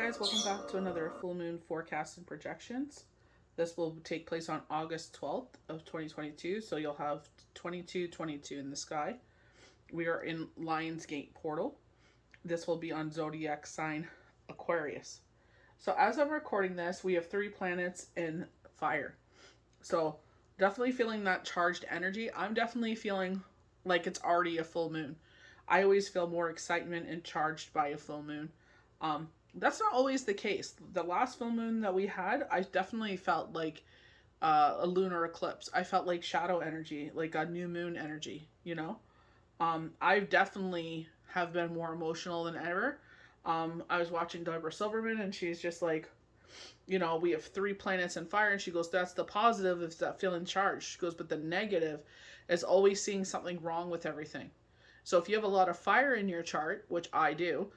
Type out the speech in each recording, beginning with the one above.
Guys, welcome back to another full moon forecast and projections. This will take place on August 12th of 2022, so you'll have 2222 in the sky. We are in Lionsgate portal. This will be on zodiac sign Aquarius. So as I'm recording this, we have 3 planets in fire. So definitely feeling that charged energy. I'm definitely feeling like it's already a full moon. I always feel more excitement and charged by a full moon. That's not always the case. The last full moon that we had, I definitely felt like a lunar eclipse. I felt like shadow energy, like a new moon energy, you know? I definitely have been more emotional than ever. I was watching Deborah Silverman and she's just like, we have 3 planets in fire. And she goes, that's the positive, is that feeling charged. She goes, but the negative is always seeing something wrong with everything. So if you have a lot of fire in your chart, which I do,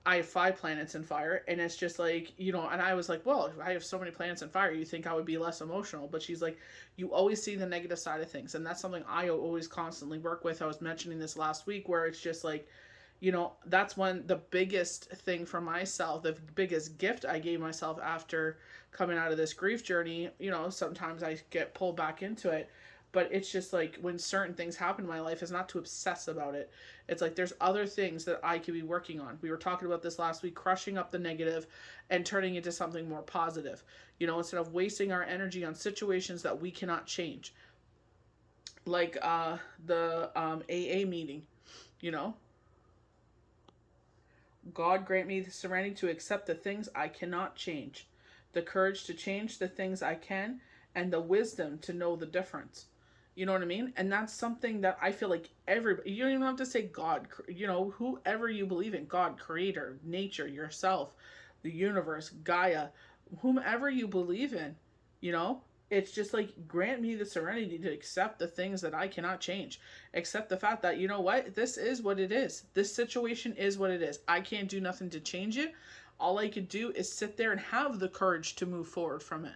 I have 5 planets in fire, and it's just like, and I was like, well, if I have so many planets in fire, you think I would be less emotional. But she's like, you always see the negative side of things. And that's something I always constantly work with. I was mentioning this last week where it's just like, that's the biggest thing for myself, the biggest gift I gave myself after coming out of this grief journey. Sometimes I get pulled back into it, but it's just like when certain things happen in my life is not to obsess about it. It's like there's other things that I could be working on. We were talking about this last week, crushing up the negative and turning into something more positive. Instead of wasting our energy on situations that we cannot change. Like the AA meeting, you know. God grant me the serenity to accept the things I cannot change, the courage to change the things I can, and the wisdom to know the difference. You know what I mean? And that's something that I feel like everybody, you don't even have to say God, whoever you believe in, God, creator, nature, yourself, the universe, Gaia, whomever you believe in, you know, it's just like, grant me the serenity to accept the things that I cannot change. Accept the fact that, this is what it is. This situation is what it is. I can't do nothing to change it. All I could do is sit there and have the courage to move forward from it.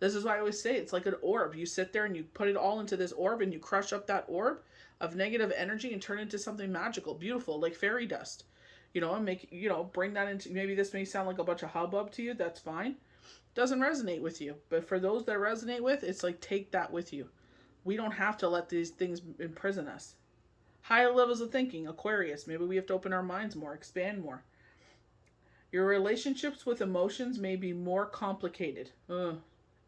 This is why I always say it's like an orb. You sit there and you put it all into this orb and you crush up that orb of negative energy and turn it into something magical, beautiful, like fairy dust. And bring that into, maybe this may sound like a bunch of hubbub to you. That's fine. Doesn't resonate with you. But for those that resonate with, it's like, take that with you. We don't have to let these things imprison us. Higher levels of thinking, Aquarius. Maybe we have to open our minds more, expand more. Your relationships with emotions may be more complicated. Ugh,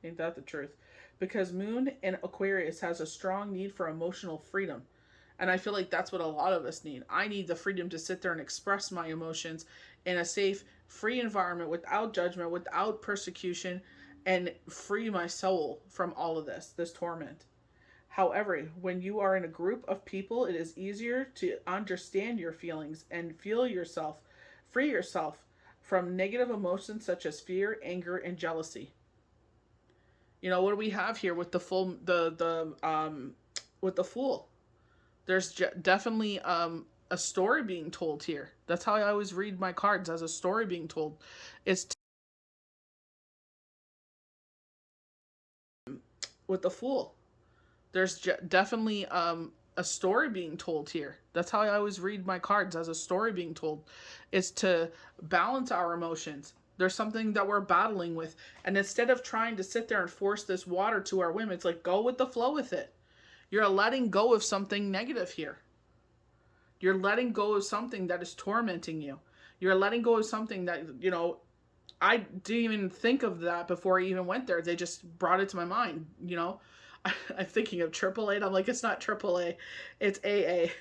ain't that the truth? Because Moon in Aquarius has a strong need for emotional freedom. And I feel like that's what a lot of us need. I need the freedom to sit there and express my emotions in a safe, free environment without judgment, without persecution, and free my soul from all of this torment. However, when you are in a group of people, it is easier to understand your feelings and feel yourself, free yourself from negative emotions such as fear, anger, and jealousy. What do we have here with the fool? There's definitely a story being told here. That's how I always read my cards, as a story being told. It's with the fool. There's definitely a story being told here. That's how I always read my cards, as a story being told. It's to balance our emotions. There's something that we're battling with. And instead of trying to sit there and force this water to our whim, it's like, go with the flow with it. You're letting go of something negative here. You're letting go of something that is tormenting you. You're letting go of something that, I didn't even think of that before I even went there. They just brought it to my mind, I'm thinking of AAA, and I'm like, it's not AAA, it's AA.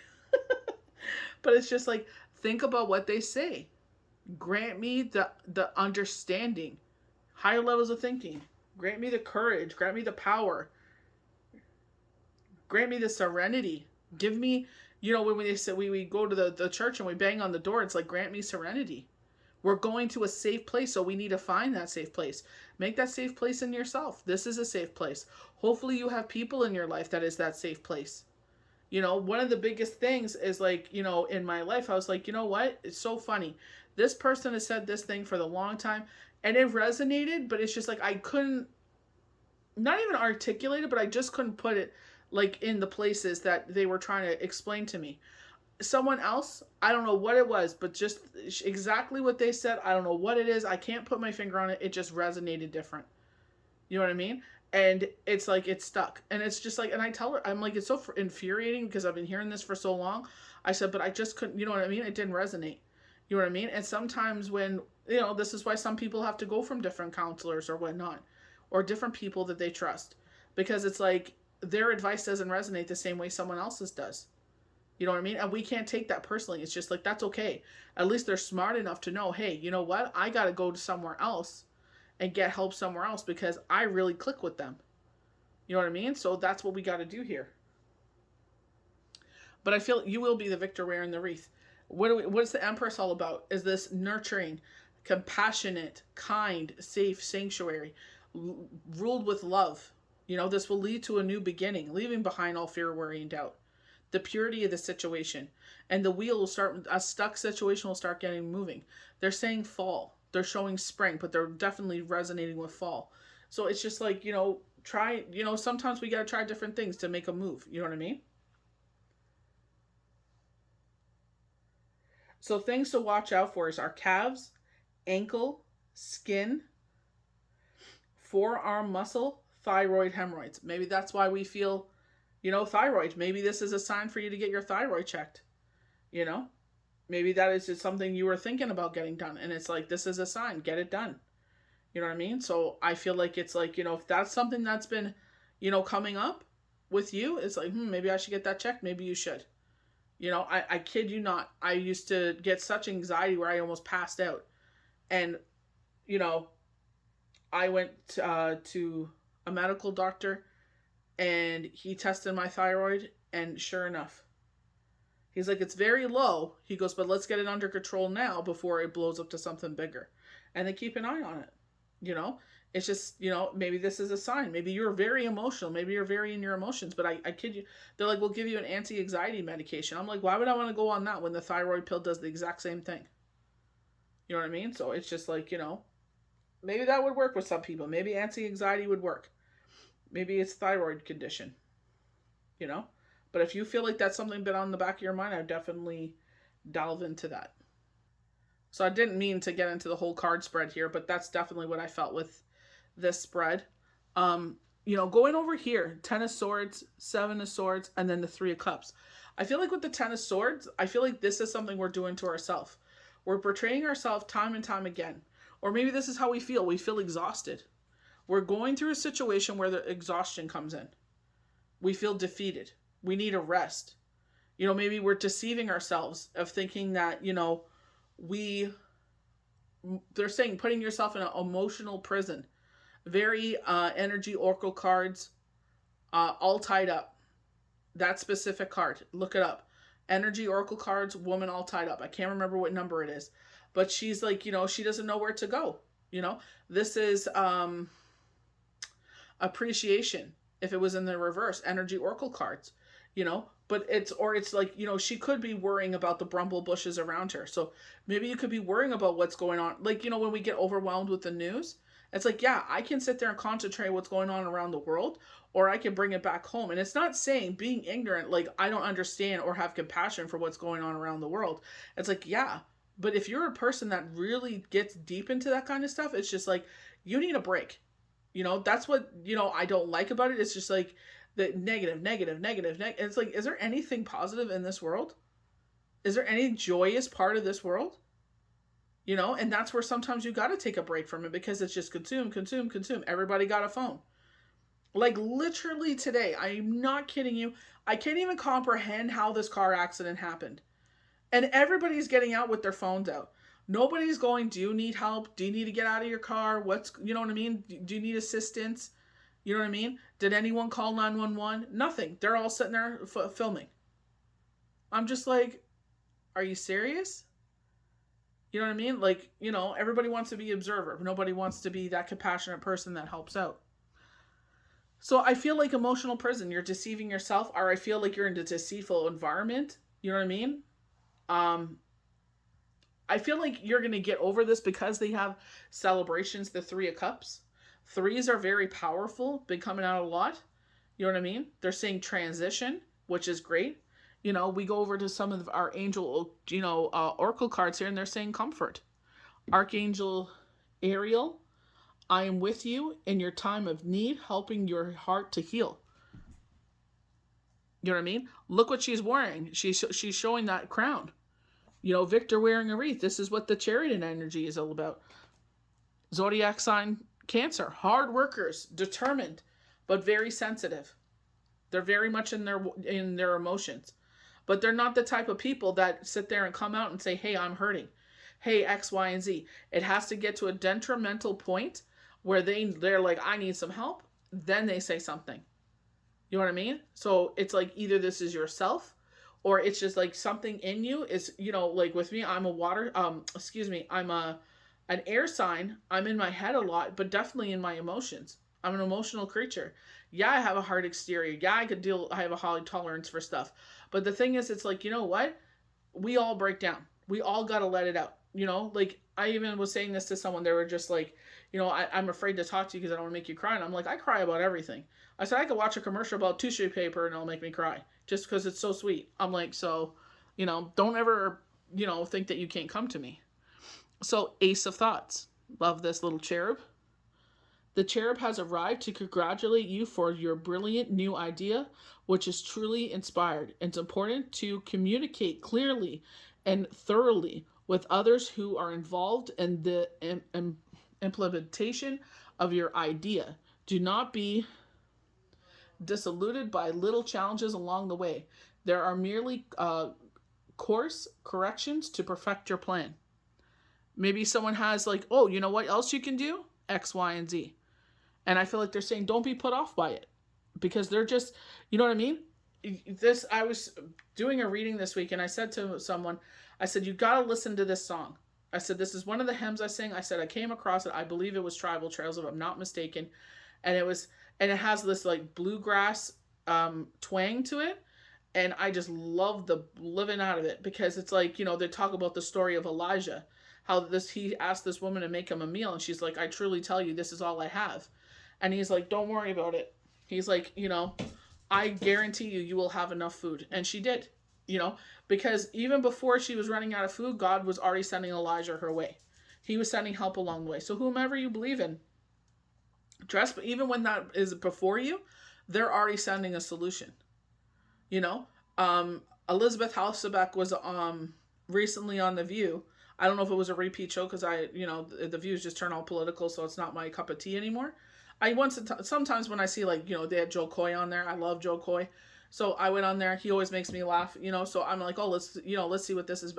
But it's just like, think about what they say. Grant me the understanding, higher levels of thinking. Grant me the courage. Grant me the power. Grant me the serenity. Give me, when they say we go to the church and we bang on the door, it's like, grant me serenity. We're going to a safe place, so we need to find that safe place. Make that safe place in yourself. This is a safe place. Hopefully you have people in your life that is that safe place. One of the biggest things is like, in my life, I was like, you know what? It's so funny. This person has said this thing for the long time and it resonated, but it's just like, I couldn't, not even articulate it, but I just couldn't put it like in the places that they were trying to explain to me. someone else, I don't know what it was, but just exactly what they said, I don't know what it is. I can't put my finger on it. It just resonated different. You know what I mean? And it's like it's stuck. And it's just like, and I tell her, I'm like, it's so infuriating because I've been hearing this for so long. I said, but I just couldn't, you know what I mean? It didn't resonate. You know what I mean? And sometimes when, this is why some people have to go from different counselors or whatnot, or different people that they trust, because it's like their advice doesn't resonate the same way someone else's does. You know what I mean? And we can't take that personally. It's just like, that's okay. At least they're smart enough to know, hey, you know what? I got to go to somewhere else and get help somewhere else because I really click with them. You know what I mean? So that's what we got to do here. But I feel you will be the victor wearing the wreath. What's the Empress all about? Is this nurturing, compassionate, kind, safe sanctuary, ruled with love? This will lead to a new beginning, leaving behind all fear, worry, and doubt. The purity of the situation, and the wheel will start, a stuck situation will start getting moving. They're saying fall. They're showing spring, but they're definitely resonating with fall. So it's just like, try, sometimes we got to try different things to make a move. You know what I mean? So things to watch out for is our calves, ankle, skin, forearm muscle, thyroid, hemorrhoids. Maybe that's why we feel, thyroid. Maybe this is a sign for you to get your thyroid checked. Maybe that is just something you were thinking about getting done. And it's like, this is a sign, get it done. You know what I mean? So I feel like it's like, if that's something that's been, coming up with you, it's like, maybe I should get that checked. Maybe you should. I kid you not. I used to get such anxiety where I almost passed out. And, I went to a medical doctor and he tested my thyroid. And sure enough, he's like, it's very low. He goes, but let's get it under control now before it blows up to something bigger. And they keep an eye on it. It's just, maybe this is a sign. Maybe you're very emotional. Maybe you're very in your emotions. But I kid you. They're like, we'll give you an anti-anxiety medication. I'm like, why would I want to go on that when the thyroid pill does the exact same thing? You know what I mean? So it's just like, maybe that would work with some people. Maybe anti-anxiety would work. Maybe it's thyroid condition. But if you feel like that's something been on the back of your mind, I would definitely delve into that. So I didn't mean to get into the whole card spread here, but that's definitely what I felt with this spread. Going over here, 10 of Swords, 7 of Swords, and then the 3 of Cups. I feel like with the 10 of Swords, I feel like this is something we're doing to ourselves. We're portraying ourselves time and time again. Or maybe this is how we feel. We feel exhausted. We're going through a situation where the exhaustion comes in. We feel defeated. We need a rest. Maybe we're deceiving ourselves of thinking that, they're saying putting yourself in an emotional prison. Very energy oracle cards, all tied up. That specific card, look it up. Energy oracle cards, woman all tied up. I can't remember what number it is, but she's like, she doesn't know where to go. This is appreciation. If it was in the reverse, energy oracle cards, but it's like, she could be worrying about the bramble bushes around her. So maybe you could be worrying about what's going on. Like, when we get overwhelmed with the news, it's like, yeah, I can sit there and concentrate what's going on around the world, or I can bring it back home. And it's not saying being ignorant, like I don't understand or have compassion for what's going on around the world. It's like, yeah, but if you're a person that really gets deep into that kind of stuff, it's just like, you need a break. That's what, I don't like about it. It's just like the negative. It's like, is there anything positive in this world? Is there any joyous part of this world? And that's where sometimes you got to take a break from it because it's just consume. Everybody got a phone. Like literally today, I'm not kidding you. I can't even comprehend how this car accident happened. And everybody's getting out with their phones out. Nobody's going, do you need help? Do you need to get out of your car? You know what I mean? Do you need assistance? You know what I mean? Did anyone call 911? Nothing. They're all sitting there filming. I'm just like, are you serious? You know what I mean? Like, everybody wants to be observer. Nobody wants to be that compassionate person that helps out. So I feel like emotional prison. You're deceiving yourself, or I feel like you're in a deceitful environment. You know what I mean? I feel like you're going to get over this because they have celebrations, the 3 of Cups. 3s are very powerful, been coming out a lot. You know what I mean? They're saying transition, which is great. You know, we go over to some of our angel, oracle cards here, and they're saying comfort. Archangel Ariel, I am with you in your time of need, helping your heart to heal. You know what I mean? Look what she's wearing. She's showing that crown. You know, Victor wearing a wreath. This is what the Chariot energy is all about. Zodiac sign Cancer. Hard workers, determined, but very sensitive. They're very much in their emotions. But they're not the type of people that sit there and come out and say, hey, I'm hurting. Hey, X, Y, and Z. It has to get to a detrimental point where they're like, I need some help. Then they say something. You know what I mean? So it's like either this is yourself, or it's just like something in you is, like with me, I'm I'm an air sign. I'm in my head a lot, but definitely in my emotions. I'm an emotional creature. Yeah, I have a hard exterior. Yeah, I have a high tolerance for stuff. But the thing is, it's like, you know what? We all break down. We all got to let it out. Like I even was saying this to someone. They were just like, I'm afraid to talk to you because I don't want to make you cry. And I'm like, I cry about everything. I said, I could watch a commercial about tissue paper and it'll make me cry just because it's so sweet. I'm like, so, don't ever, think that you can't come to me. So Ace of Thoughts. Love this little cherub. The cherub has arrived to congratulate you for your brilliant new idea, which is truly inspired. It's important to communicate clearly and thoroughly with others who are involved in the implementation of your idea. Do not be disillusioned by little challenges along the way. There are merely course corrections to perfect your plan. Maybe someone has like, oh, you know what else you can do? X, Y, and Z. And I feel like they're saying, don't be put off by it. Because they're just, you know what I mean? I was doing a reading this week and I said to someone, I said, you got to listen to this song. I said, this is one of the hymns I sing. I said, I came across it. I believe it was Tribal Trails, if I'm not mistaken. And it has this like bluegrass twang to it. And I just love the living out of it because it's like, they talk about the story of Elijah, how he asked this woman to make him a meal. And she's like, I truly tell you, this is all I have. And he's like, don't worry about it. He's like, I guarantee you will have enough food. And she did, because even before she was running out of food, God was already sending Elijah her way. He was sending help along the way. So whomever you believe in, even when that is before you, they're already sending a solution. Elizabeth Hasselbeck was recently on The View. I don't know if it was a repeat show because The Views just turn all political, so it's not my cup of tea anymore. Sometimes when I see they had Joe Coy on there. I love Joe Coy. So I went on there. He always makes me laugh, so I'm like, oh, let's see what this is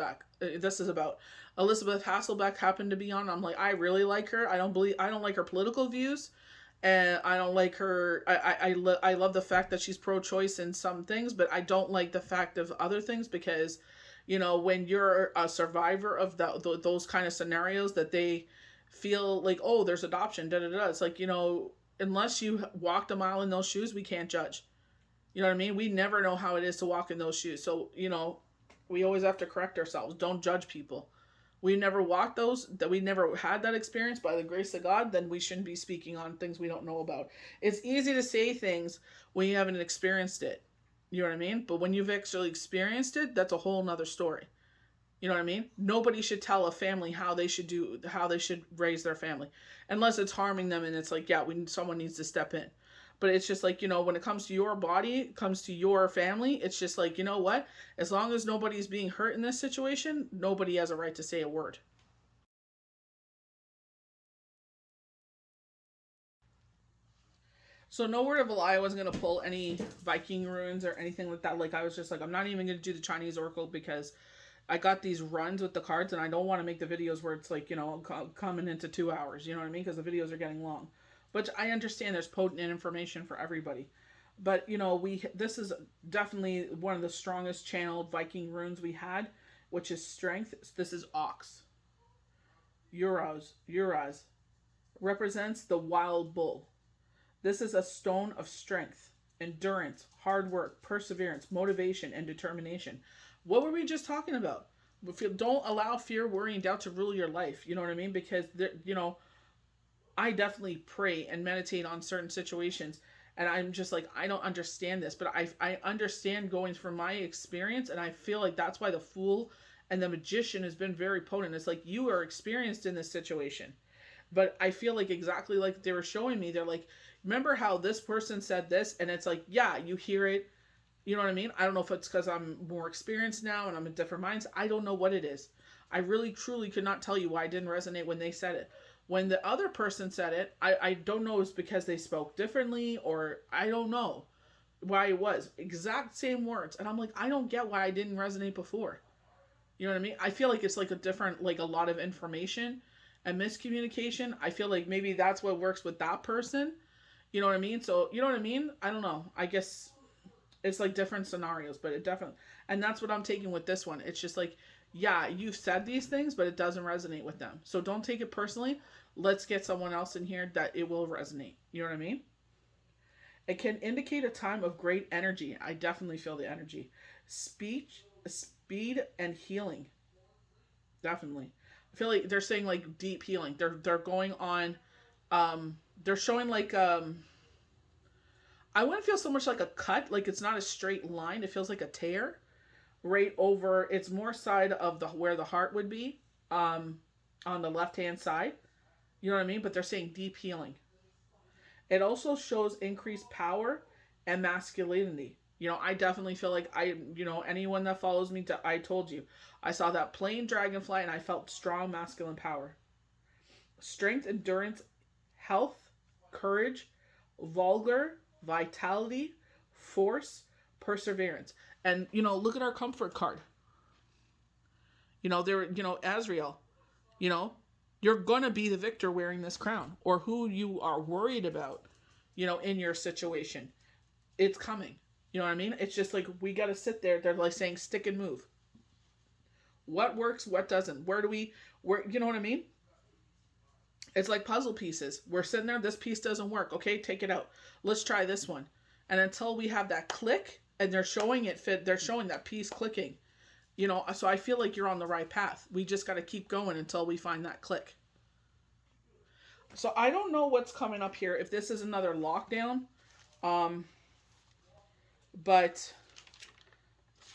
about. Elizabeth Hasselbeck happened to be on. I'm like, I really like her. I don't like her political views, and I don't like her. I love the fact that she's pro-choice in some things, but I don't like the fact of other things because, when you're a survivor of those kind of scenarios that they feel like, oh, there's adoption, It's like, unless you walked a mile in those shoes, we can't judge. You know what I mean? We never know how it is to walk in those shoes. So, we always have to correct ourselves. Don't judge people. We never walked that we never had that experience by the grace of God, then we shouldn't be speaking on things we don't know about. It's easy to say things when you haven't experienced it. You know what I mean? But when you've actually experienced it, that's a whole nother story. You know what I mean? Nobody should tell a family how they should raise their family, unless it's harming them and it's like, yeah, someone needs to step in. But it's just like, when it comes to your body, it comes to your family, it's just like, you know what? As long as nobody's being hurt in this situation, nobody has a right to say a word. So no word of a lie, I wasn't going to pull any Viking runes or anything like that. Like, I was just like, I'm not even going to do the Chinese Oracle because I got these runs with the cards and I don't want to make the videos where it's like, coming into 2 hours, you know what I mean? Because the videos are getting long. But I understand there's potent information for everybody. But, this is definitely one of the strongest channeled Viking runes we had, which is strength. This is Ox. Uraz represents the wild bull. This is a stone of strength, endurance, hard work, perseverance, motivation, and determination. What were we just talking about? Don't allow fear, worry, and doubt to rule your life. You know what I mean? Because, I definitely pray and meditate on certain situations. And I'm just like, I don't understand this, but I understand going from my experience, and I feel like that's why the Fool and the Magician has been very potent. It's like, you are experienced in this situation. But I feel like exactly like they were showing me, they're like, remember how this person said this? And it's like, yeah, you hear it. You know what I mean? I don't know if it's because I'm more experienced now and I'm in different minds. I don't know what it is. I really, truly could not tell you why it didn't resonate when they said it. When the other person said it, I don't know if it's because they spoke differently, or I don't know why it was. Exact same words. And I'm like, I don't get why I didn't resonate before. You know what I mean? I feel like it's like a different, like a lot of information and miscommunication. I feel like maybe that's what works with that person. You know what I mean? So, you know what I mean? I don't know. I guess it's like different scenarios, but it definitely, and that's what I'm taking with this one. It's just like, yeah, you've said these things, but it doesn't resonate with them. So don't take it personally. Let's get someone else in here that it will resonate. You know what I mean? It can indicate a time of great energy. I definitely feel the energy. Speed, and healing. Definitely. I feel like they're saying like deep healing. They're going on, they're showing like, I wouldn't feel so much like a cut, like it's not a straight line. It feels like a tear right over. It's more side of the where the heart would be, on the left hand side. You know what I mean? But they're saying deep healing. It also shows increased power and masculinity. You know, I definitely feel like anyone that follows me, I told you, I saw that plain dragonfly and I felt strong masculine power. Strength, endurance, health, courage, vulgar, vitality, force, perseverance. And, look at our comfort card. Azrael, you're going to be the victor wearing this crown, or who you are worried about, in your situation. It's coming. You know what I mean? It's just like, we got to sit there. They're like saying, stick and move. What works? What doesn't? You know what I mean? It's like puzzle pieces. We're sitting there. This piece doesn't work. Okay, take it out. Let's try this one. And until we have that click, and they're showing it fit, they're showing that piece clicking. So I feel like you're on the right path. We just got to keep going until we find that click. So I don't know what's coming up here. If this is another lockdown, but,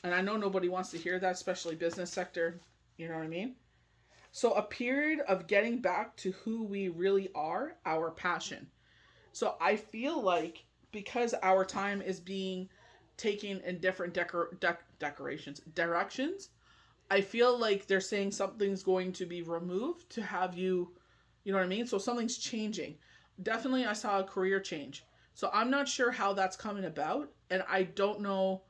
and I know nobody wants to hear that, especially business sector. You know what I mean? So a period of getting back to who we really are, our passion. So I feel like because our time is being taken in different directions, I feel like they're saying something's going to be removed to have you, you know what I mean? So something's changing. Definitely I saw a career change. So I'm not sure how that's coming about. And I don't know,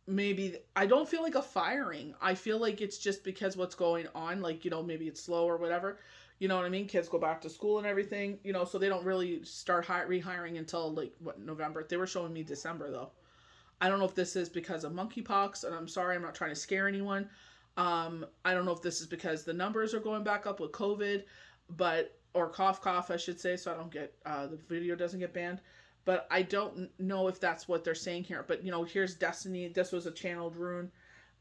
maybe, I don't feel like a firing. I feel like it's just because what's going on, like, maybe it's slow or whatever. You know what I mean? Kids go back to school and everything, so they don't really start rehiring until like, November. They were showing me December though. I don't know if this is because of monkeypox, and I'm sorry, I'm not trying to scare anyone. I don't know if this is because the numbers are going back up with COVID, or cough, I should say, so I don't get, the video doesn't get banned. But I don't know if that's what they're saying here. But, here's Destiny. This was a channeled rune.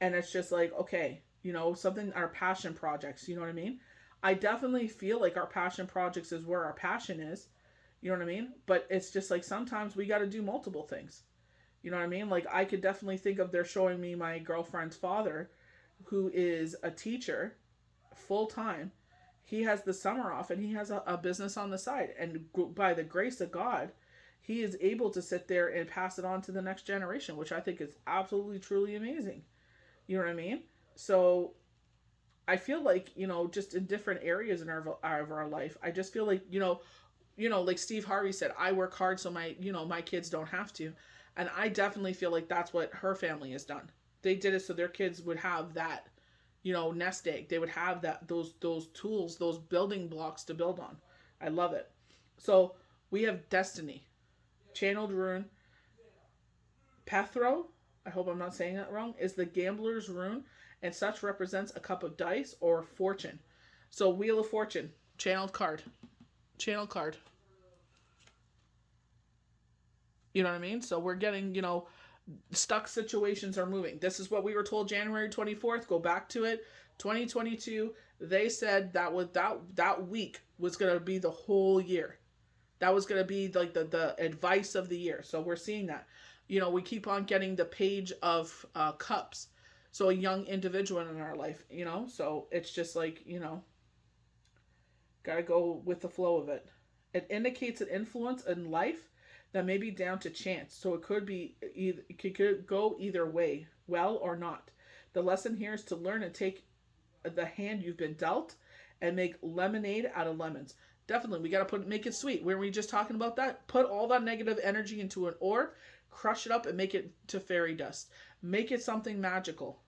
And it's just like, okay, something, our passion projects, you know what I mean? I definitely feel like our passion projects is where our passion is. You know what I mean? But it's just like, sometimes we got to do multiple things. You know what I mean? Like, I could definitely think of, they're showing me my girlfriend's father, who is a teacher full time. He has the summer off and he has a business on the side. And by the grace of God, he is able to sit there and pass it on to the next generation, which I think is absolutely, truly amazing. You know what I mean? So I feel like, just in different areas in our life, I just feel like, like Steve Harvey said, I work hard so my kids don't have to. And I definitely feel like that's what her family has done. They did it so their kids would have that, nest egg. They would have those tools, those building blocks to build on. I love it. So we have Destiny. Channeled rune. Pethro, I hope I'm not saying that wrong, is the gambler's rune, and such represents a cup of dice or fortune. So Wheel of Fortune, channeled card. Channeled card. You know what I mean? So we're getting, stuck situations are moving. This is what we were told January 24th. Go back to it. 2022, they said that that week was going to be the whole year. That was going to be like the advice of the year. So we're seeing that. You know, we keep on getting the page of cups. So a young individual in our life, you know, so it's just like, you know, got to go with the flow of it. It indicates an influence in life that may be down to chance. So it could be either, it could go either way, well or not. The lesson here is to learn and take the hand you've been dealt and make lemonade out of lemons. Definitely, we got to make it sweet. Were we just talking about that? Put all that negative energy into an orb, crush it up, and make it to fairy dust. Make it something magical.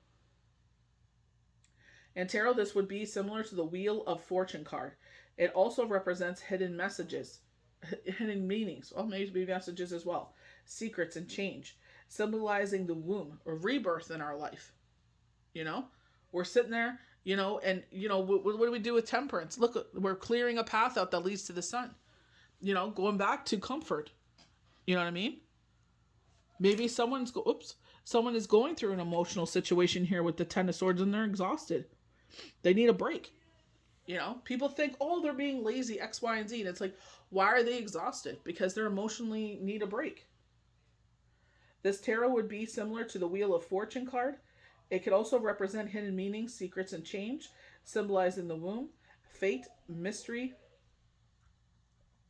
In tarot, this would be similar to the Wheel of Fortune card. It also represents hidden messages, hidden meanings, well, maybe messages as well, secrets and change, symbolizing the womb or rebirth in our life. You know, we're sitting there, you know, and, you know, what do we do with temperance? Look, we're clearing a path out that leads to the sun. You know, going back to comfort. You know what I mean? Maybe someone is going through an emotional situation here with the Ten of Swords and they're exhausted. They need a break. You know, people think, oh, they're being lazy, X, Y, and Z. And it's like, why are they exhausted? Because they're emotionally need a break. This tarot would be similar to the Wheel of Fortune card. It could also represent hidden meanings, secrets, and change, symbolizing the womb, fate, mystery,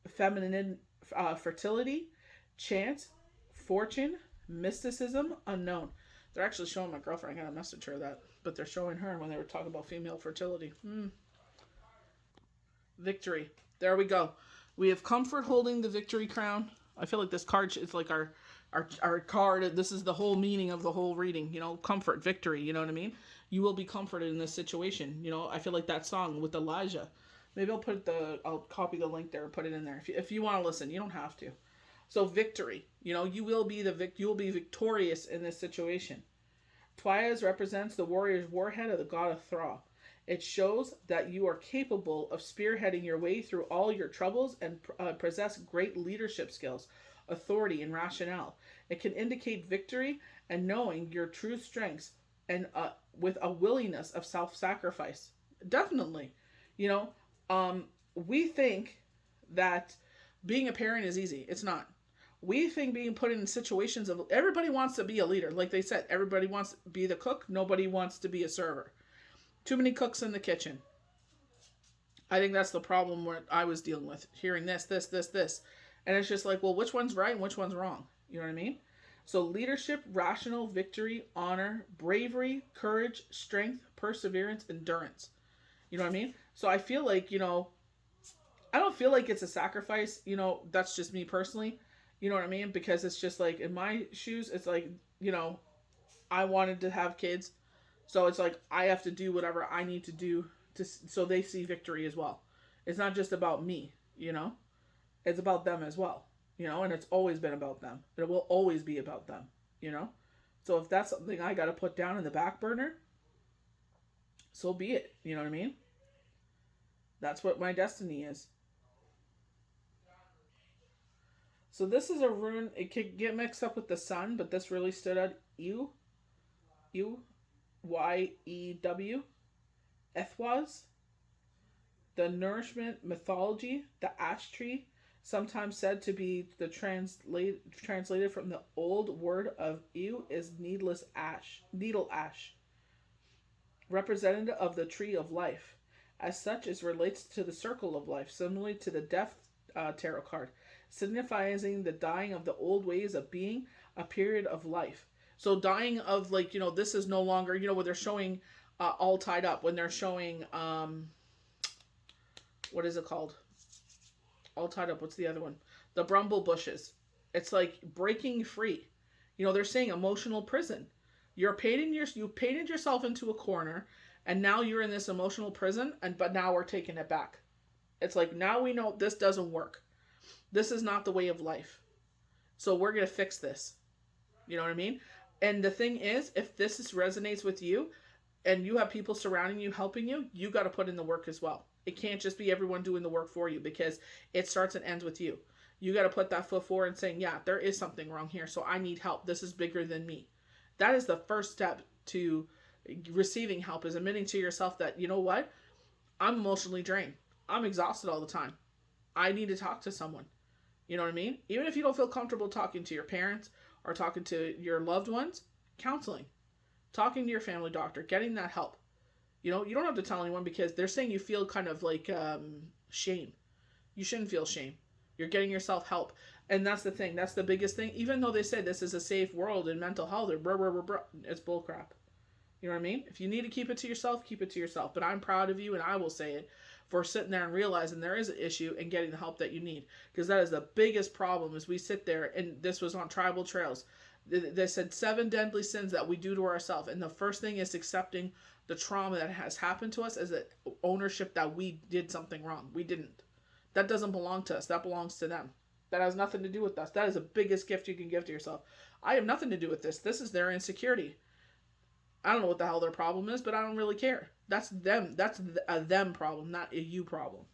feminine fertility, chance, fortune, mysticism, unknown. They're actually showing my girlfriend. I gotta message her that, but they're showing her when they were talking about female fertility. Victory. There we go. We have comfort holding the victory crown. I feel like this card is like our card. This is the whole meaning of the whole reading. You know, comfort, victory. You know what I mean? You will be comforted in this situation. You know, I feel like that song with Elijah. Maybe I'll copy the link there and put it in there. If you want to listen, you don't have to. So victory. You know, you will be victorious in this situation. Twias represents the warrior's warhead of the god of Thra. It shows that you are capable of spearheading your way through all your troubles and possess great leadership skills, authority, and rationale. It can indicate victory and knowing your true strengths and with a willingness of self-sacrifice. Definitely. You know, we think that being a parent is easy. It's not. We think being put in situations of everybody wants to be a leader. Like they said, everybody wants to be the cook. Nobody wants to be a server. Too many cooks in the kitchen. I think that's the problem what I was dealing with. Hearing this. And it's just like, well, which one's right and which one's wrong? You know what I mean? So leadership, rational, victory, honor, bravery, courage, strength, perseverance, endurance. You know what I mean? So I feel like, you know, I don't feel like it's a sacrifice. You know, that's just me personally. You know what I mean? Because it's just like, in my shoes, it's like, you know, I wanted to have kids. So it's like, I have to do whatever I need to do so they see victory as well. It's not just about me, you know? It's about them as well, you know? And it's always been about them. It will always be about them, you know? So if that's something I got to put down in the back burner, so be it. You know what I mean? That's what my destiny is. So this is a rune. It could get mixed up with the sun, but this really stood out. Yew, Ethwas, the nourishment mythology, the ash tree, sometimes said to be the translated from the old word of ew is needle ash, representative of the tree of life. As such, it relates to the circle of life, similarly to the death tarot card, signifying the dying of the old ways of being, a period of life. So dying of, like, you know, this is no longer, you know, when they're showing all tied up, when they're showing, what is it called? All tied up. What's the other one? The bramble bushes. It's like breaking free. You know, they're saying emotional prison. You painted yourself into a corner, and now you're in this emotional prison, but now we're taking it back. It's like, now we know this doesn't work. This is not the way of life. So we're going to fix this. You know what I mean? And the thing is, if this resonates with you and you have people surrounding you, helping you, you got to put in the work as well. It can't just be everyone doing the work for you, because it starts and ends with you. You got to put that foot forward and saying, yeah, there is something wrong here, so I need help. This is bigger than me. That is the first step to receiving help, is admitting to yourself that, you know what? I'm emotionally drained. I'm exhausted all the time. I need to talk to someone. You know what I mean? Even if you don't feel comfortable talking to your parents or talking to your loved ones, counseling, talking to your family doctor, getting that help. You know, you don't have to tell anyone because they're saying you feel kind of like shame. You shouldn't feel shame. You're getting yourself help. And that's the thing. That's the biggest thing. Even though they say this is a safe world in mental health, or blah, blah, blah, blah, it's bullcrap. You know what I mean? If you need to keep it to yourself, keep it to yourself. But I'm proud of you, and I will say it, for sitting there and realizing there is an issue and getting the help that you need. Because that is the biggest problem is we sit there, and this was on Tribal Trails. They said 7 deadly sins that we do to ourselves. And the first thing is accepting the trauma that has happened to us as an ownership that we did something wrong. We didn't. That doesn't belong to us. That belongs to them. That has nothing to do with us. That is the biggest gift you can give to yourself. I have nothing to do with this. This is their insecurity. I don't know what the hell their problem is, but I don't really care. That's them. That's a them problem, not a you problem.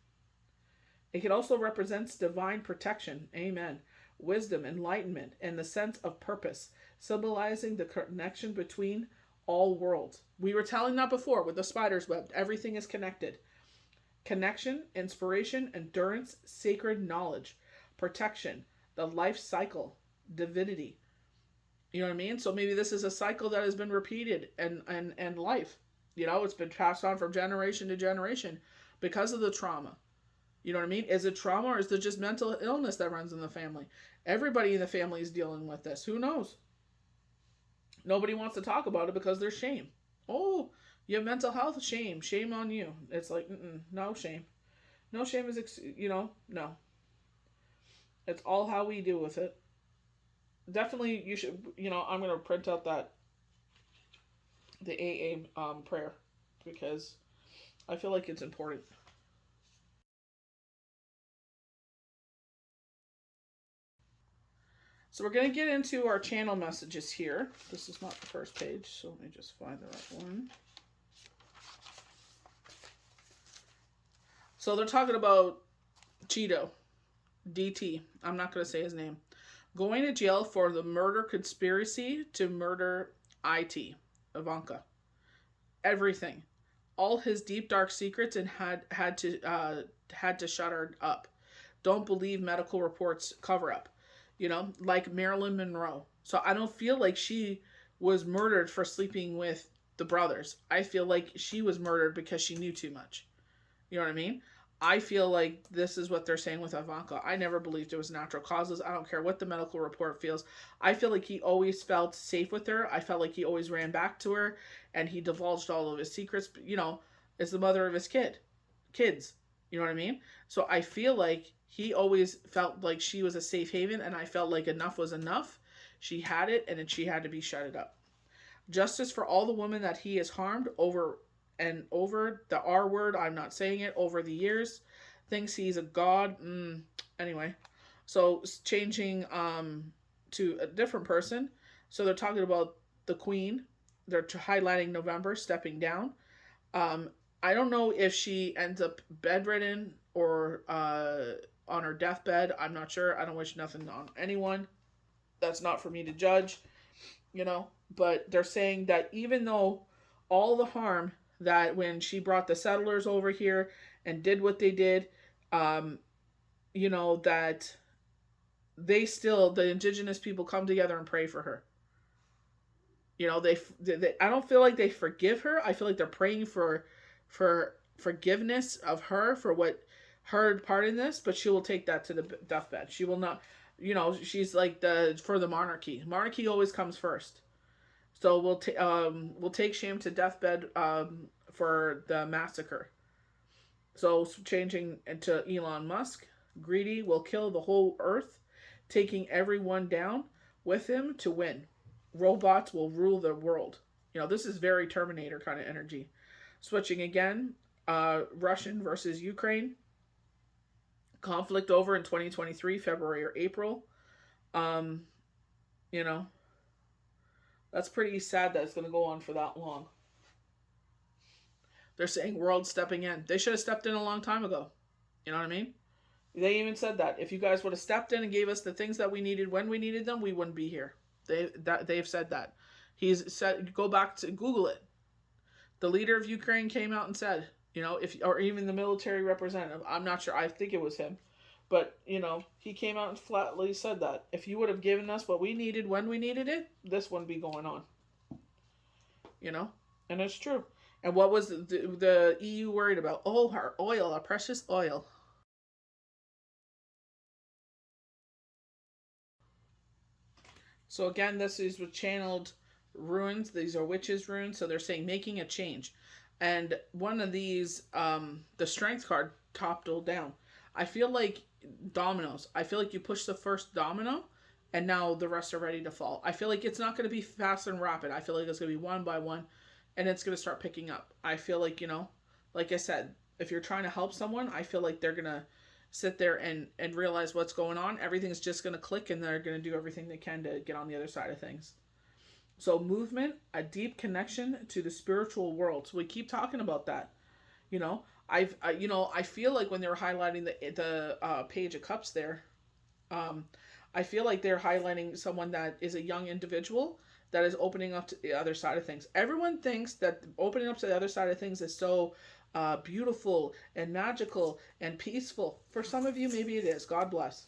It can also represent divine protection. Amen. Wisdom, enlightenment, and the sense of purpose, symbolizing the connection between all worlds. We were telling that before with the spider's web. Everything is connected. Connection, inspiration, endurance, sacred knowledge, protection, the life cycle, divinity. You know what I mean? So maybe this is a cycle that has been repeated and life. You know, it's been passed on from generation to generation because of the trauma. You know what I mean? Is it trauma or is it just mental illness that runs in the family? Everybody in the family is dealing with this. Who knows? Nobody wants to talk about it because there's shame. Oh, you have mental health? Shame. Shame on you. It's like, no shame. No shame is, no. It's all how we deal with it. Definitely, you should, I'm going to print out the AA prayer because I feel like it's important. So we're going to get into our channel messages here. This is not the first page, so let me just find the right one. So they're talking about Cheeto, DT. I'm not going to say his name. Going to jail for the murder conspiracy to murder IT, Ivanka. Everything. All his deep dark secrets and had to shut her up. Don't believe medical reports cover up. Like Marilyn Monroe. So I don't feel like she was murdered for sleeping with the brothers. I feel like she was murdered because she knew too much. You know what I mean? I feel like this is what they're saying with Ivanka. I never believed it was natural causes. I don't care what the medical report feels. I feel like he always felt safe with her. I felt like he always ran back to her and he divulged all of his secrets, as the mother of his kids. You know what I mean? So I feel like he always felt like she was a safe haven, and I felt like enough was enough. She had it, and she had to be shut up. Justice for all the women that he has harmed over and over, the R word, I'm not saying it, over the years. Thinks he's a god. Anyway, so changing to a different person. So they're talking about the queen. They're highlighting November stepping down. I don't know if she ends up bedridden or on her deathbed. I'm not sure. I don't wish nothing on anyone. That's not for me to judge, But they're saying that even though all the harm that when she brought the settlers over here and did what they did, that they still, the indigenous people come together and pray for her. They I don't feel like they forgive her. I feel like they're praying for forgiveness of her for what her part in this, but she will take that to the deathbed. She will not, she's like for the monarchy. Monarchy always comes first. So we'll take shame to deathbed for the massacre. So changing into Elon Musk, greedy will kill the whole earth, taking everyone down with him to win. Robots will rule the world. This is very Terminator kind of energy. Switching again, Russian versus Ukraine. Conflict over in 2023, February or April. That's pretty sad that it's going to go on for that long. They're saying world stepping in. They should have stepped in a long time ago. You know what I mean? They even said that. If you guys would have stepped in and gave us the things that we needed when we needed them, we wouldn't be here. They've said that. He's said, go back to Google it. The leader of Ukraine came out and said, or even the military representative, I'm not sure, I think it was him, But, you know, he came out and flatly said that if you would have given us what we needed when we needed it, this wouldn't be going on. You know? And it's true. And what was the EU worried about? Oh, our oil, our precious oil. So again, this is with channeled runes. These are witches' runes. So they're saying making a change. And one of these, the strength card, toppled down. I feel like dominoes. I feel like you push the first domino and now the rest are ready to fall. I feel like it's not going to be fast and rapid. I feel like it's going to be one by one and it's going to start picking up. I feel like, you know, like I said, if you're trying to help someone, I feel like they're going to sit there and realize what's going on. Everything's just going to click and they're going to do everything they can to get on the other side of things. So movement, a deep connection to the spiritual world. So we keep talking about that. You know, I feel like when they were highlighting the Page of Cups there, I feel like they're highlighting someone that is a young individual that is opening up to the other side of things. Everyone thinks that opening up to the other side of things is so beautiful and magical and peaceful. For some of you, maybe it is. God bless.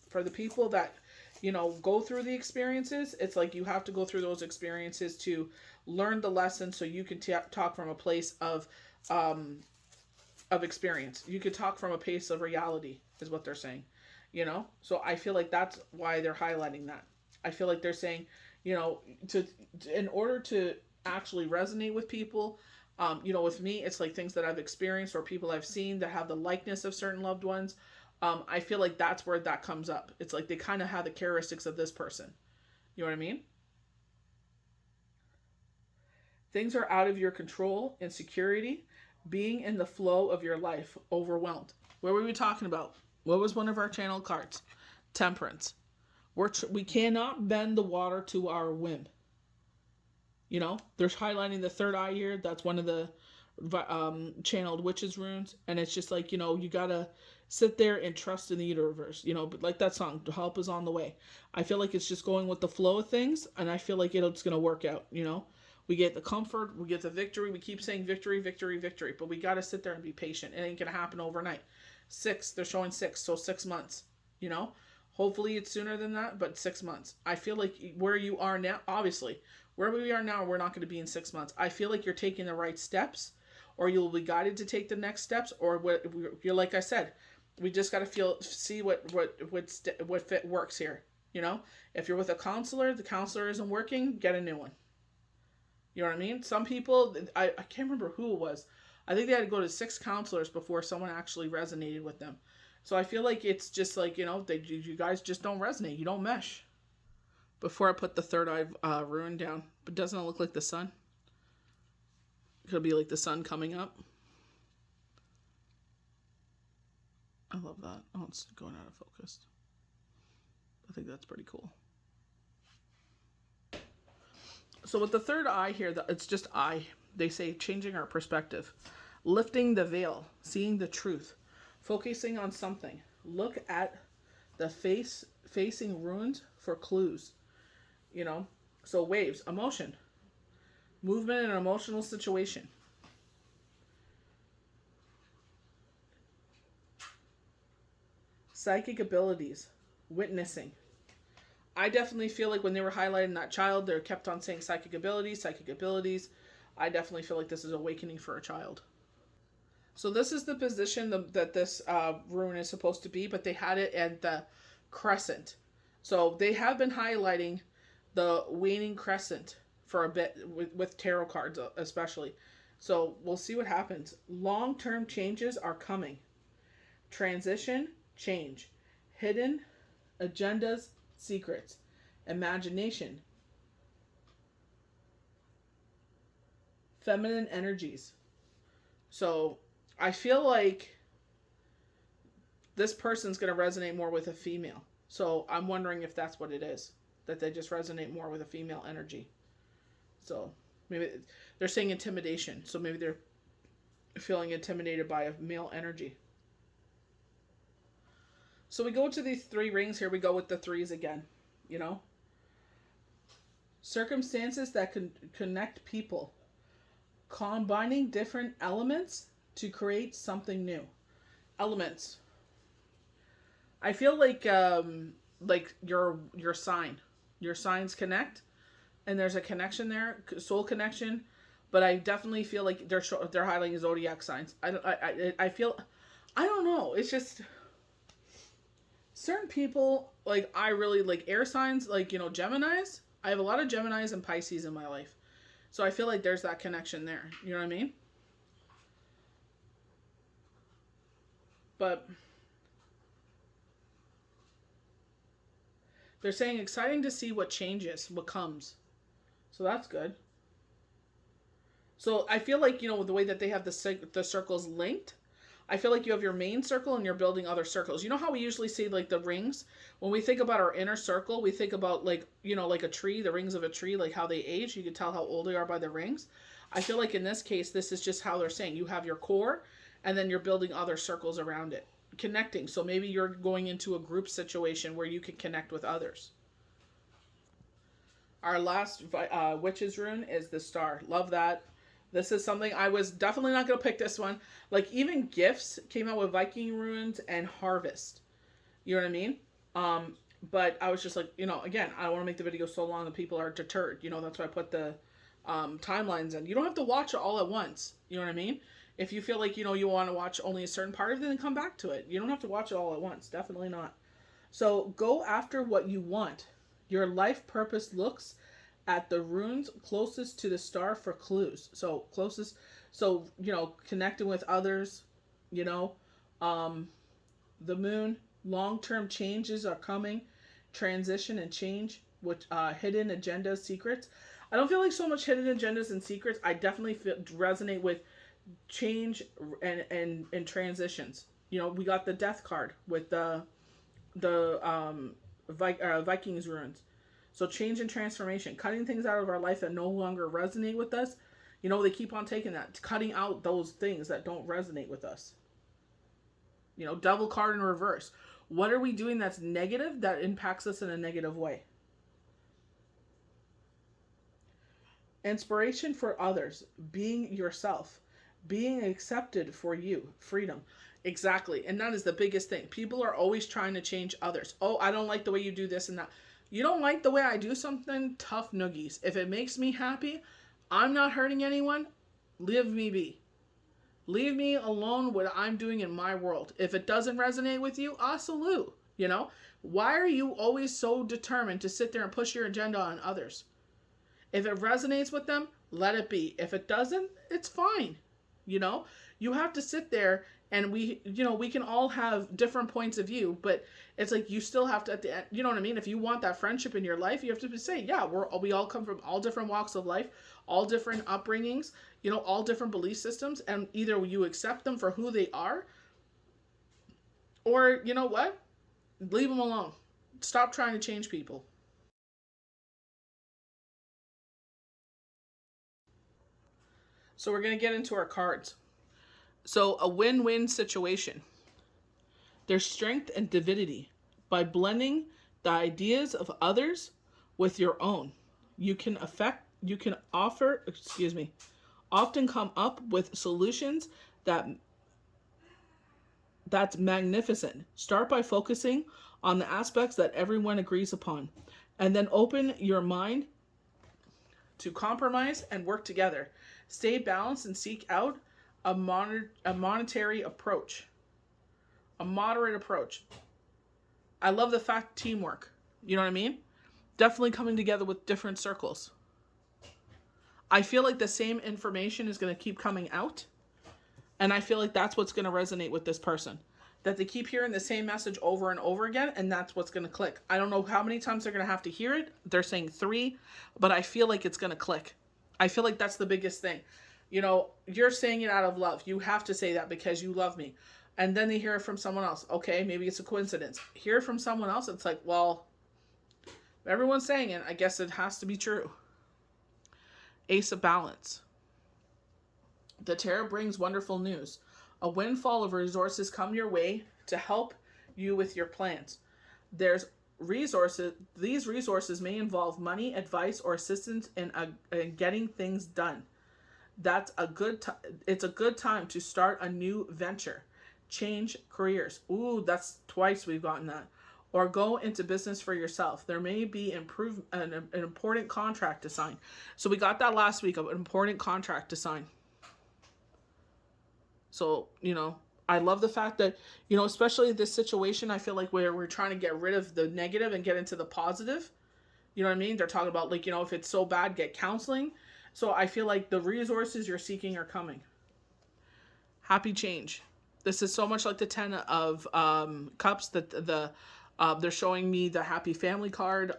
For the people that, you know, go through the experiences, it's like you have to go through those experiences to learn the lesson so you can talk from a place of experience. You could talk from a place of reality, is what they're saying. You know? So I feel like that's why they're highlighting that. I feel like they're saying, you know, in order to actually resonate with people, you know, with me, it's like things that I've experienced or people I've seen that have the likeness of certain loved ones. I feel like that's where that comes up. It's like they kind of have the characteristics of this person. You know what I mean? Things are out of your control, insecurity, being in the flow of your life, overwhelmed. What were we talking about? What was one of our channel cards? Temperance. We cannot bend the water to our whim. You know, there's highlighting the third eye here. That's one of the channeled witches runes. And it's just like, you know, you got to sit there and trust in the universe. You know, but like that song, help is on the way. I feel like it's just going with the flow of things. And I feel like it's going to work out, you know. We get the comfort, we get the victory. We keep saying victory, victory, victory. But we got to sit there and be patient. It ain't going to happen overnight. They're showing 6. So 6 months, you know. Hopefully it's sooner than that, but 6 months. I feel like where you are now, obviously, where we are now, we're not going to be in 6 months. I feel like you're taking the right steps, or you'll be guided to take the next steps, or you're like I said, we just got to see what fit works here. You know, if you're with a counselor, the counselor isn't working, get a new one. You know what I mean? Some people, I can't remember who it was. I think they had to go to 6 counselors before someone actually resonated with them. So I feel like it's just like, you know, you guys just don't resonate. You don't mesh. Before I put the third eye rune down, but doesn't it look like the sun? It could be like the sun coming up. I love that. Oh, it's going out of focus. I think that's pretty cool. So with the third eye here, it's just eye. They say changing our perspective. Lifting the veil. Seeing the truth. Focusing on something. Look at the facing runes for clues. You know? So waves. Emotion. Movement in an emotional situation. Psychic abilities. Witnessing. I definitely feel like when they were highlighting that child, they kept on saying psychic abilities, psychic abilities. I definitely feel like this is awakening for a child. So this is the position that this rune is supposed to be, but they had it at the crescent. So they have been highlighting the waning crescent for a bit with tarot cards especially. So we'll see what happens. Long-term changes are coming. Transition, change. Hidden agendas, secrets. Imagination. Feminine energies. So I feel like this person's going to resonate more with a female. So I'm wondering if that's what it is. That they just resonate more with a female energy. So maybe they're saying intimidation. So maybe they're feeling intimidated by a male energy. So we go to these 3 rings. Here we go with the 3s again. You know? Circumstances that can connect people. Combining different elements to create something new. Elements. I feel like your signs connect, and there's a connection there, soul connection. But I definitely feel like they're highlighting zodiac signs. I feel, I don't know. It's just certain people, like, I really like air signs, like, Geminis. I have a lot of Geminis and Pisces in my life. So I feel like there's that connection there. You know what I mean? But they're saying exciting to see what changes, what comes. So that's good. So I feel like, the way that they have the circles linked, I feel like you have your main circle and you're building other circles. You know how we usually see like the rings? When we think about our inner circle, we think about like, like a tree, the rings of a tree, like how they age. You can tell how old they are by the rings. I feel like in this case, this is just how they're saying. You have your core and then you're building other circles around it, connecting. So maybe you're going into a group situation where you can connect with others. Our last witch's rune is the star. Love that. This is something I was definitely not going to pick this one. Like, even Gifts came out with Viking Runes and Harvest. You know what I mean? But I was just like, again, I don't want to make the video so long that people are deterred. That's why I put the timelines in. You don't have to watch it all at once. You know what I mean? If you feel like, you want to watch only a certain part of it, then come back to it. You don't have to watch it all at once. Definitely not. So go after what you want. Your life purpose looks at the runes closest to the star for clues. So connecting with others, the moon, long-term changes are coming, transition and change, which hidden agendas, secrets. I don't feel like so much hidden agendas and secrets. I definitely resonate with change and transitions. We got the death card with the Vikings runes. So change and transformation, cutting things out of our life that no longer resonate with us. They keep on taking that, cutting out those things that don't resonate with us. Devil card in reverse. What are we doing that's negative that impacts us in a negative way? Inspiration for others, being yourself, being accepted for you, freedom. Exactly. And that is the biggest thing. People are always trying to change others. Oh, I don't like the way you do this and that. You don't like the way I do something? Tough noogies. If it makes me happy, I'm not hurting anyone, leave me be. Leave me alone what I'm doing in my world. If it doesn't resonate with you, I salute. Why are you always so determined to sit there and push your agenda on others? If it resonates with them, let it be. If it doesn't, it's fine. You have to sit there and we can all have different points of view, but it's like you still have to, at the end, you know what I mean? If you want that friendship in your life, you have to say, yeah, we all come from all different walks of life, all different upbringings, all different belief systems, and either you accept them for who they are, or you know what? Leave them alone. Stop trying to change people. So we're going to get into our cards. So a win-win situation. There's strength and divinity. By blending the ideas of others with your own, you can often come up with solutions that's magnificent. Start by focusing on the aspects that everyone agrees upon, and then open your mind to compromise and work together. Stay balanced and seek out a monetary approach. A moderate approach. I love the fact teamwork. You know what I mean? Definitely coming together with different circles. I feel like the same information is going to keep coming out. And I feel like that's what's going to resonate with this person. That they keep hearing the same message over and over again, and that's what's going to click. I don't know how many times they're going to have to hear it. They're saying 3, but I feel like it's going to click. I feel like that's the biggest thing. You're saying it out of love. You have to say that because you love me. And then they hear it from someone else. Okay, maybe it's a coincidence. Hear it from someone else, it's like, well, everyone's saying it. I guess it has to be true. Ace of Balance. The tarot brings wonderful news. A windfall of resources come your way to help you with your plans. There's resources. These resources may involve money, advice, or assistance in getting things done. It's a good time to start a new venture. Change careers. Ooh, that's twice we've gotten that. Or go into business for yourself. There may be an important contract to sign. So we got that last week, of an important contract to sign. So, I love the fact that, especially this situation, I feel like where we're trying to get rid of the negative and get into the positive. You know what I mean? They're talking about, like, if it's so bad, get counseling. So I feel like the resources you're seeking are coming. Happy change. This is so much like the 10 of Cups, that they're showing me the happy family card.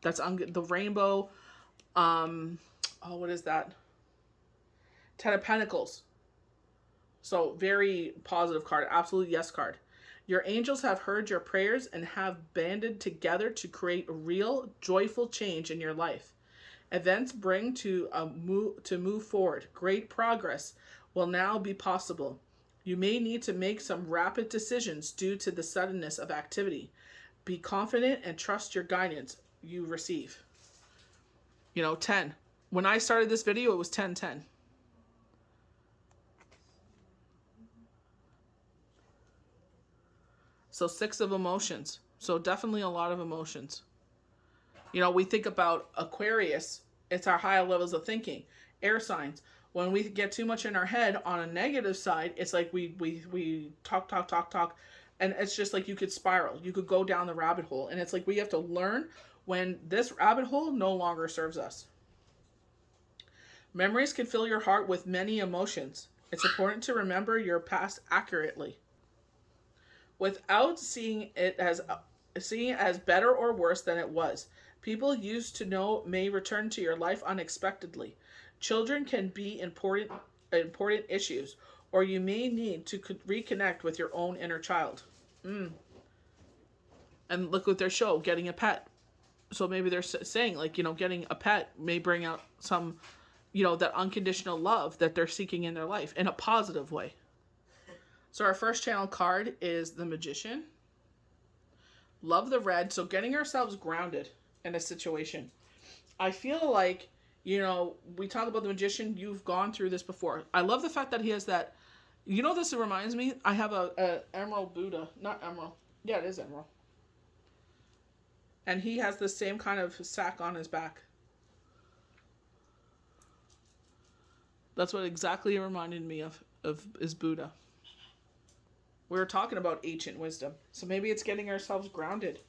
That's the rainbow. What is that? 10 of Pentacles. So very positive card. Absolute yes card. Your angels have heard your prayers and have banded together to create a real, joyful change in your life. Events bring to move forward. Great progress will now be possible. You may need to make some rapid decisions due to the suddenness of activity. Be confident and trust your guidance you receive. 10. When I started this video, it was 10-10. So 6 of emotions. So definitely a lot of emotions. We think about Aquarius. It's our higher levels of thinking. Air signs. When we get too much in our head on a negative side, it's like we talk. And it's just like you could spiral. You could go down the rabbit hole. And it's like we have to learn when this rabbit hole no longer serves us. Memories can fill your heart with many emotions. It's important to remember your past accurately, without seeing it as better or worse than it was. People used to know may return to your life unexpectedly. Children can be important issues, or you may need to reconnect with your own inner child. And look what they show, getting a pet. So maybe they're saying, like, getting a pet may bring out some, that unconditional love that they're seeking in their life in a positive way. So our first channel card is the Magician. Love the red. So getting ourselves grounded in a situation. I feel like, we talk about the Magician. You've gone through this before. I love the fact that he has that, this reminds me, I have a Emerald Buddha. Not emerald. Yeah, it is emerald. And he has the same kind of sack on his back. That's what exactly it reminded me of is Buddha. We were talking about ancient wisdom. So maybe it's getting ourselves grounded.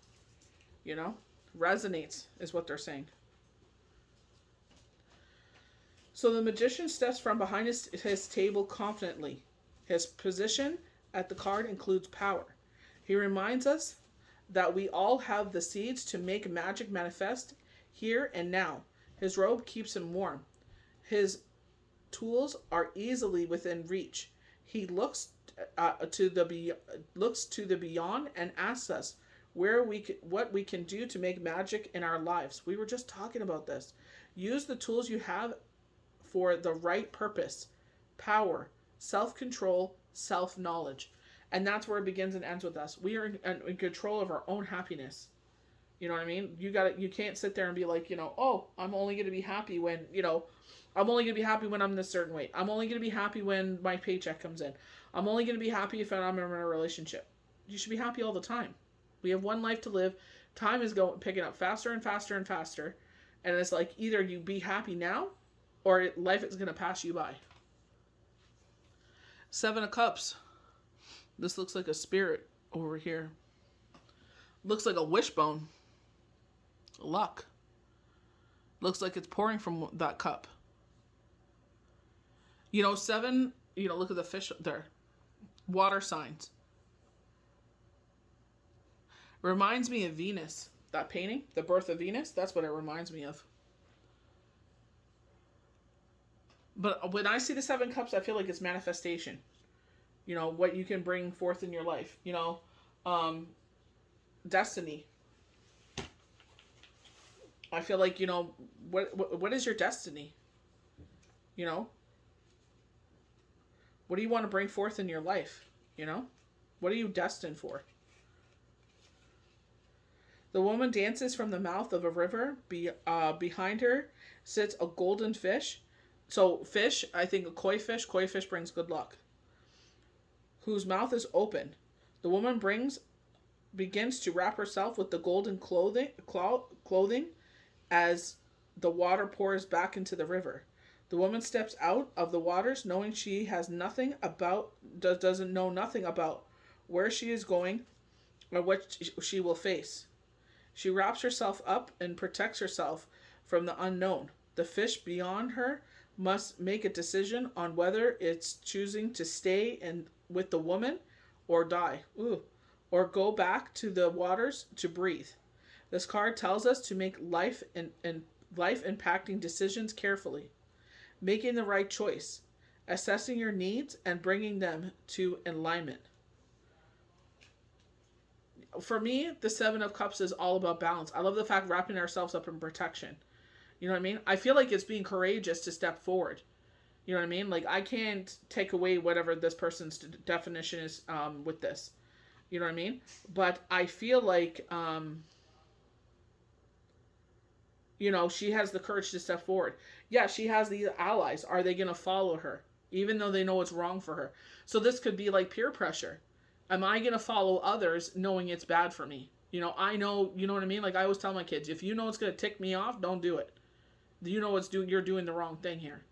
Resonates is what they're saying. So the Magician steps from behind his table confidently. His position at the card includes power. He reminds us that we all have the seeds to make magic manifest here and now. His robe keeps him warm. His tools are easily within reach. He looks to the beyond and asks us what we can do to make magic in our lives. We were just talking about this. Use the tools you have for the right purpose. Power, self-control, self-knowledge. And that's where it begins and ends with us. We are in control of our own happiness. You know what I mean? You can't sit there and be like, I'm only going to be happy when, I'm only going to be happy when I'm this certain weight. I'm only going to be happy when my paycheck comes in. I'm only going to be happy if I'm in a relationship. You should be happy all the time. We have one life to live. Time is picking up faster and faster and faster. And it's like either you be happy now or life is going to pass you by. 7 of Cups. This looks like a spirit over here. Looks like a wishbone. Luck. Looks like it's pouring from that cup. 7, look at the fish there. Water signs. Reminds me of Venus. That painting, the birth of Venus, that's what it reminds me of. But when I see the 7 cups, I feel like it's manifestation. What you can bring forth in your life. Destiny. I feel like, what is your destiny? What do you want to bring forth in your life? What are you destined for? The woman dances from the mouth of a river. Behind her sits a golden fish. So fish, I think a koi fish. Koi fish brings good luck. whose mouth is open. The woman begins to wrap herself with the golden clothing as the water pours back into the river. The woman steps out of the waters knowing she has doesn't know nothing about where she is going or what she will face. She wraps herself up and protects herself from the unknown. The fish beyond her must make a decision on whether it's choosing to stay with the woman or die. Or go back to the waters to breathe. This card tells us to make life impacting decisions carefully, making the right choice, assessing your needs, and bringing them to alignment. For me, the Seven of Cups is all about balance. I love the fact wrapping ourselves up in protection. You know what I mean? I feel like it's being courageous to step forward. You know what I mean? Like, I can't take away whatever this person's definition is with this. You know what I mean? But I feel like, she has the courage to step forward. Yeah, she has these allies. Are they going to follow her? Even though they know it's wrong for her. So this could be like peer pressure. Am I going to follow others knowing it's bad for me? I know, you know what I mean? Like, I always tell my kids, if you know it's going to tick me off, don't do it. You know you're doing the wrong thing here,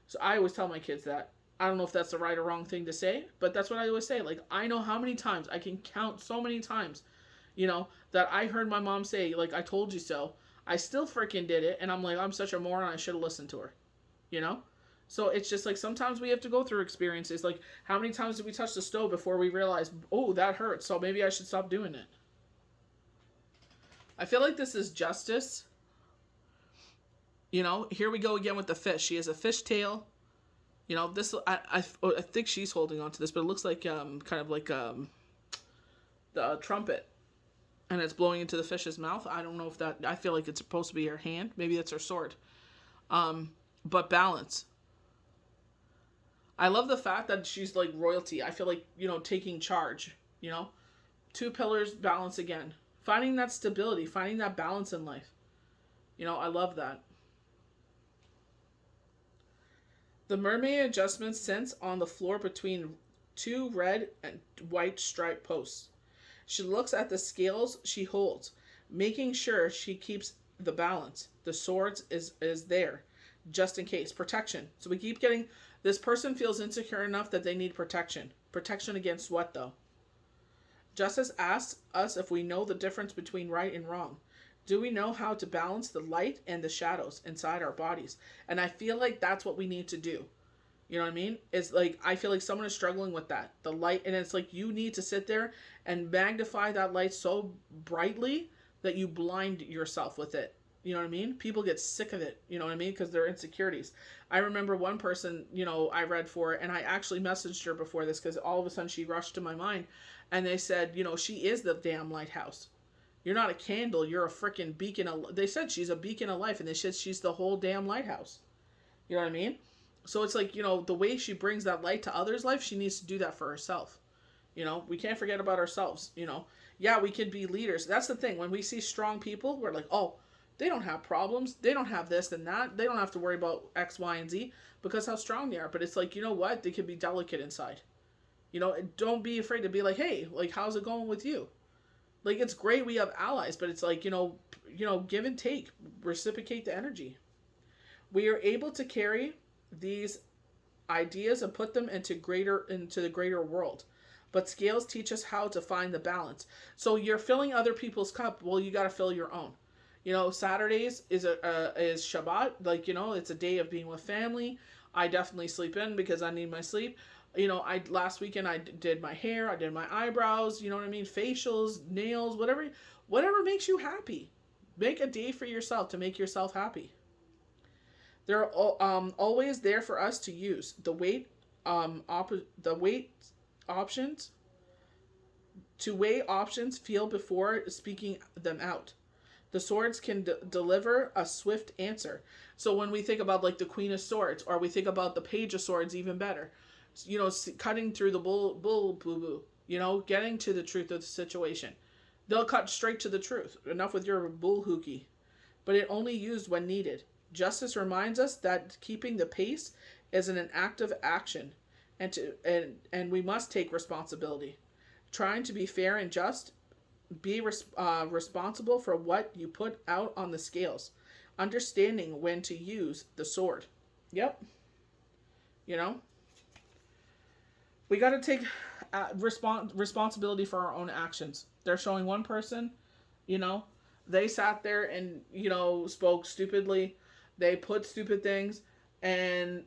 So I always tell my kids that. I don't know if that's the right or wrong thing to say, but that's what I always say. Like, I know how many times, I can count so many times, that I heard my mom say, like, I told you so. I still freaking did it, and I'm like, I'm such a moron, I should have listened to her, So it's just like, sometimes we have to go through experiences. Like, how many times did we touch the stove before we realized, oh, that hurts, so maybe I should stop doing it? I feel like this is justice. Here we go again with the fish. She has a fish tail. This I think she's holding on to this, but it looks like kind of like the trumpet, and it's blowing into the fish's mouth. I don't know if that. I feel like it's supposed to be her hand. Maybe that's her sword. But balance. I love the fact that she's like royalty. I feel like taking charge. Two pillars, balance again. Finding that stability, finding that balance in life. I love that. The mermaid adjustments sits on the floor between two red and white striped posts. She looks at the scales she holds, making sure she keeps the balance. The swords is there, just in case. Protection. So we keep getting, this person feels insecure enough that they need protection. Protection against what, though? Justice asks us if we know the difference between right and wrong. Do we know how to balance the light and the shadows inside our bodies? And I feel like that's what we need to do. You know what I mean? It's like, I feel like someone is struggling with that. The light, and it's like you need to sit there and magnify that light so brightly that you blind yourself with it. You know what I mean? People get sick of it, you know what I mean? Because they're insecurities. I remember one person, I read for, and I actually messaged her before this because all of a sudden she rushed to my mind. And they said, she is the damn lighthouse. You're not a candle, you're a freaking beacon of... They said she's a beacon of life, and they said she's the whole damn lighthouse. You know what I mean? So it's like, the way she brings that light to others' life, she needs to do that for herself. We can't forget about ourselves, Yeah, we can be leaders. That's the thing. When we see strong people, we're like, oh, they don't have problems. They don't have this and that. They don't have to worry about X, Y, and Z because how strong they are. But it's like, you know what? They can be delicate inside. Don't be afraid to be like, hey, like, how's it going with you? Like, it's great we have allies, but it's like, give and take, reciprocate the energy. We are able to carry these ideas and put them into the greater world. But scales teach us how to find the balance. So you're filling other people's cup. Well, you got to fill your own. Saturdays is Shabbat. Like, it's a day of being with family. I definitely sleep in because I need my sleep. Last weekend I did my hair, I did my eyebrows, you know what I mean? Facials, nails, whatever makes you happy. Make a day for yourself to make yourself happy. They're always there for us to use. The weight options, to weigh options, feel before speaking them out. The swords can deliver a swift answer. So when we think about like the Queen of Swords, or we think about the Page of Swords, even better. Cutting through the bull boo-boo, getting to the truth of the situation. They'll cut straight to the truth. Enough with your bull hooky. But it only used when needed. Justice reminds us that keeping the pace is an active action. and we must take responsibility. Trying to be fair and just, be responsible for what you put out on the scales. Understanding when to use the sword. Yep. You know, we got to take responsibility for our own actions. They're showing one person, you know, they sat there and, you know, spoke stupidly. They put stupid things, and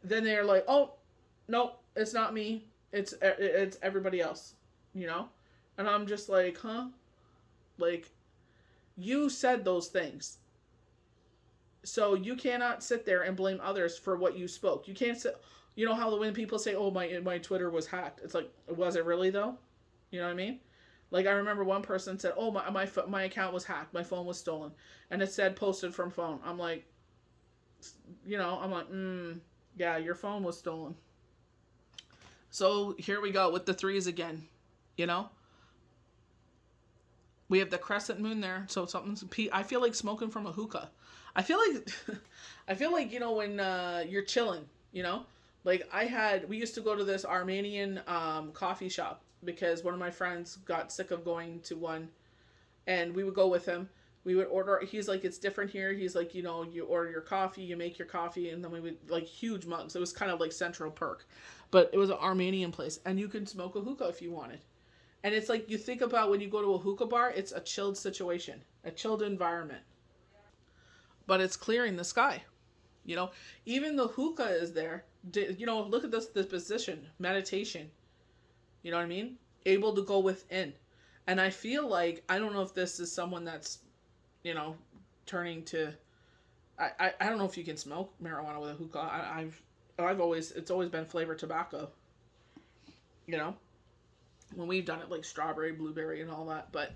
then they're like, "Oh, no, it's not me. It's everybody else," you know? And I'm just like, "Huh?" Like, you said those things. So you cannot sit there and blame others for what you spoke. You can't sit, you know how when people say, "Oh, my Twitter was hacked." It's like, was it really though? You know what I mean? Like, I remember one person said, "Oh, my account was hacked. My phone was stolen." And it said posted from phone. I'm like, you know, I'm like, yeah, your phone was stolen. So here we go with the threes again, you know? We have the crescent moon there, so something's. I feel like smoking from a hookah. I feel like, I feel like, you know, when you're chilling, you know, like we used to go to this Armenian coffee shop because one of my friends got sick of going to one, and we would go with him. We would order. He's like, it's different here. He's like, you know, you order your coffee, you make your coffee, and then we would like huge mugs. It was kind of like Central Perk, but it was an Armenian place, and you could smoke a hookah if you wanted. And it's like you think about when you go to a hookah bar, it's a chilled situation, a chilled environment. But it's clearing the sky. You know, even the hookah is there. You know, look at this position, meditation. You know what I mean? Able to go within. And I feel like, I don't know if this is someone that's, you know, turning to, I don't know if you can smoke marijuana with a hookah. It's always been flavored tobacco. You know? When we've done it like strawberry, blueberry, and all that. But,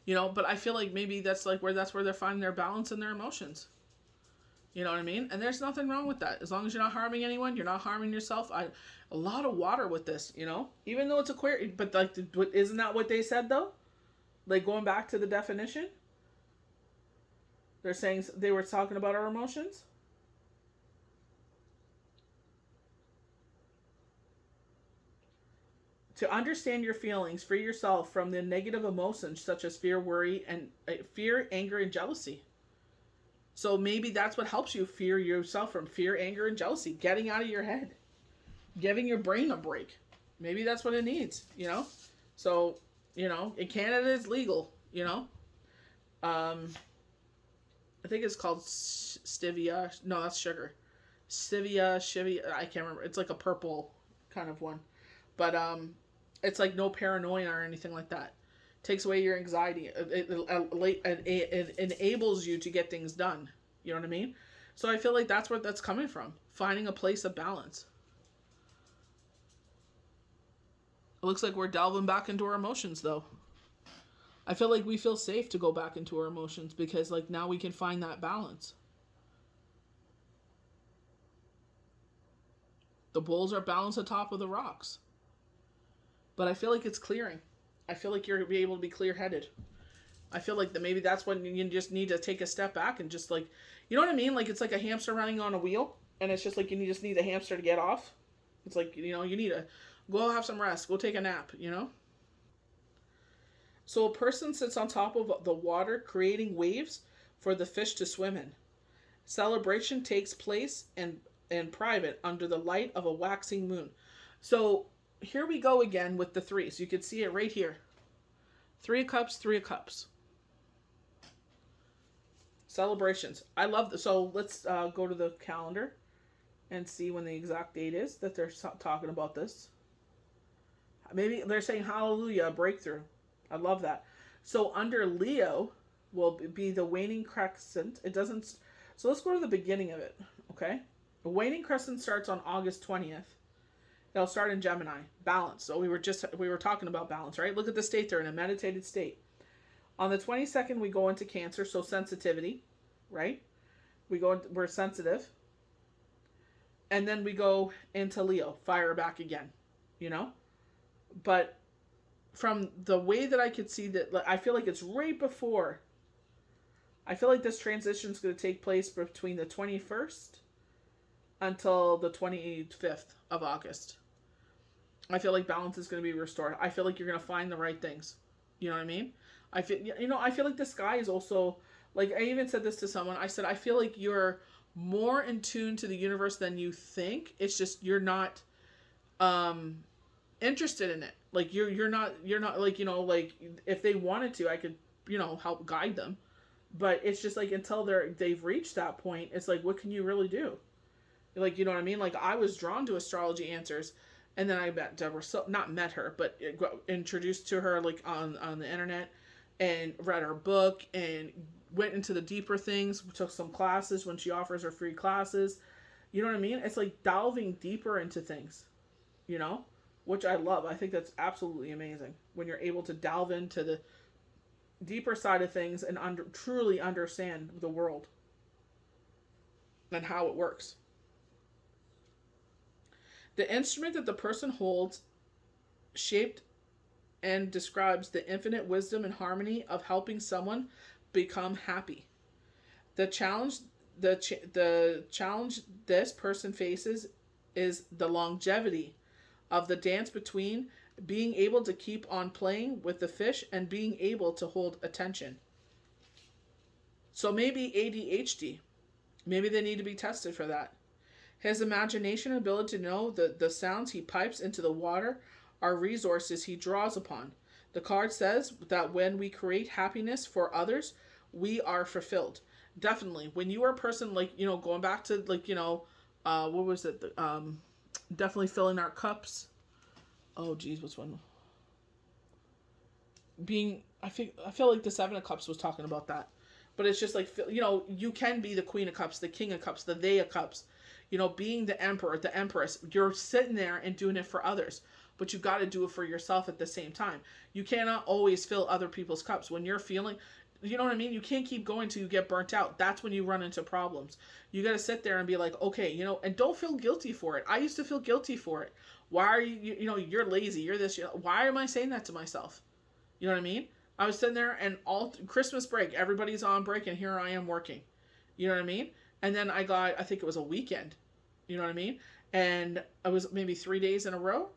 you know, but I feel like maybe that's where they're finding their balance and their emotions. You know what I mean? And there's nothing wrong with that. As long as you're not harming anyone, you're not harming yourself. A lot of water with this, you know? Even though it's Aquarius, but like, isn't that what they said though? Like, going back to the definition? They're saying they were talking about our emotions? To understand your feelings, free yourself from the negative emotions such as fear, worry, and fear, anger, and jealousy. So maybe that's what helps you fear yourself from fear, anger, and jealousy. Getting out of your head. Giving your brain a break. Maybe that's what it needs, you know? So, you know, in Canada it's legal, you know? I think it's called stevia. No, that's sugar. Stevia, I can't remember. It's like a purple kind of one. But it's like no paranoia or anything like that. Takes away your anxiety. It enables you to get things done. You know what I mean? So I feel like that's where that's coming from. Finding a place of balance. It looks like we're delving back into our emotions, though. I feel like we feel safe to go back into our emotions because, like, now we can find that balance. The bowls are balanced atop of the rocks. But I feel like it's clearing. I feel like you're be able to be clear-headed. I feel like maybe that's when you just need to take a step back and just like, you know what I mean? Like, it's like a hamster running on a wheel, and it's just like you just need the hamster to get off. It's like, you know, you need to go have some rest, go take a nap, you know? So a person sits on top of the water creating waves for the fish to swim in. Celebration takes place in private under the light of a waxing moon. So here we go again with the threes. You can see it right here. 3 of Cups, 3 of Cups. Celebrations. I love this. So let's go to the calendar and see when the exact date is that they're talking about this. Maybe they're saying hallelujah, breakthrough. I love that. So under Leo will be the waning crescent. It doesn't. So let's go to the beginning of it. Okay. The waning crescent starts on August 20th. It'll start in Gemini. Balance. So we were talking about balance, right? Look at the state they're in, a meditated state. On the 22nd, we go into Cancer, so sensitivity, right? We're sensitive. And then we go into Leo, fire back again, you know? But from the way that I could see that, I feel like it's right before. I feel like this transition is going to take place between the 21st until the 25th of August. I feel like balance is going to be restored. I feel like you're going to find the right things. You know what I mean? I feel like the sky is also, like, I even said this to someone. I said, I feel like you're more in tune to the universe than you think. It's just you're not interested in it. Like you're not like, like if they wanted to, I could, help guide them. But it's just like until they've reached that point, it's like, what can you really do? Like, you know what I mean? Like, I was drawn to astrology answers, and then I met Deborah. So not met her, but introduced to her like on the internet, and read her book and went into the deeper things. Took some classes when she offers her free classes. You know what I mean? It's like delving deeper into things, which I love. I think that's absolutely amazing when you're able to delve into the deeper side of things and truly understand the world and how it works. The instrument that the person holds shaped and describes the infinite wisdom and harmony of helping someone become happy. The challenge this person faces is the longevity of the dance between being able to keep on playing with the fish and being able to hold attention. So maybe ADHD. Maybe they need to be tested for that. His imagination and ability to know the sounds he pipes into the water are resources he draws upon. The card says that when we create happiness for others, we are fulfilled. Definitely. When you are a person, like, going back to, like, what was it? Definitely filling our cups. Oh, geez, what's one? I feel like the Seven of Cups was talking about that. But it's just like, you can be the Queen of Cups, the King of Cups, the They of Cups. Being the Emperor, the Empress. You're sitting there and doing it for others. But you got to do it for yourself at the same time. You cannot always fill other people's cups. When you're feeling, you know what I mean? You can't keep going till you get burnt out. That's when you run into problems. You got to sit there and be like, okay, and don't feel guilty for it. I used to feel guilty for it. Why are you're lazy. You're this. Why am I saying that to myself? You know what I mean? I was sitting there and all Christmas break, everybody's on break and here I am working. You know what I mean? And then I think it was a weekend. You know what I mean? And it was maybe 3 days in a row.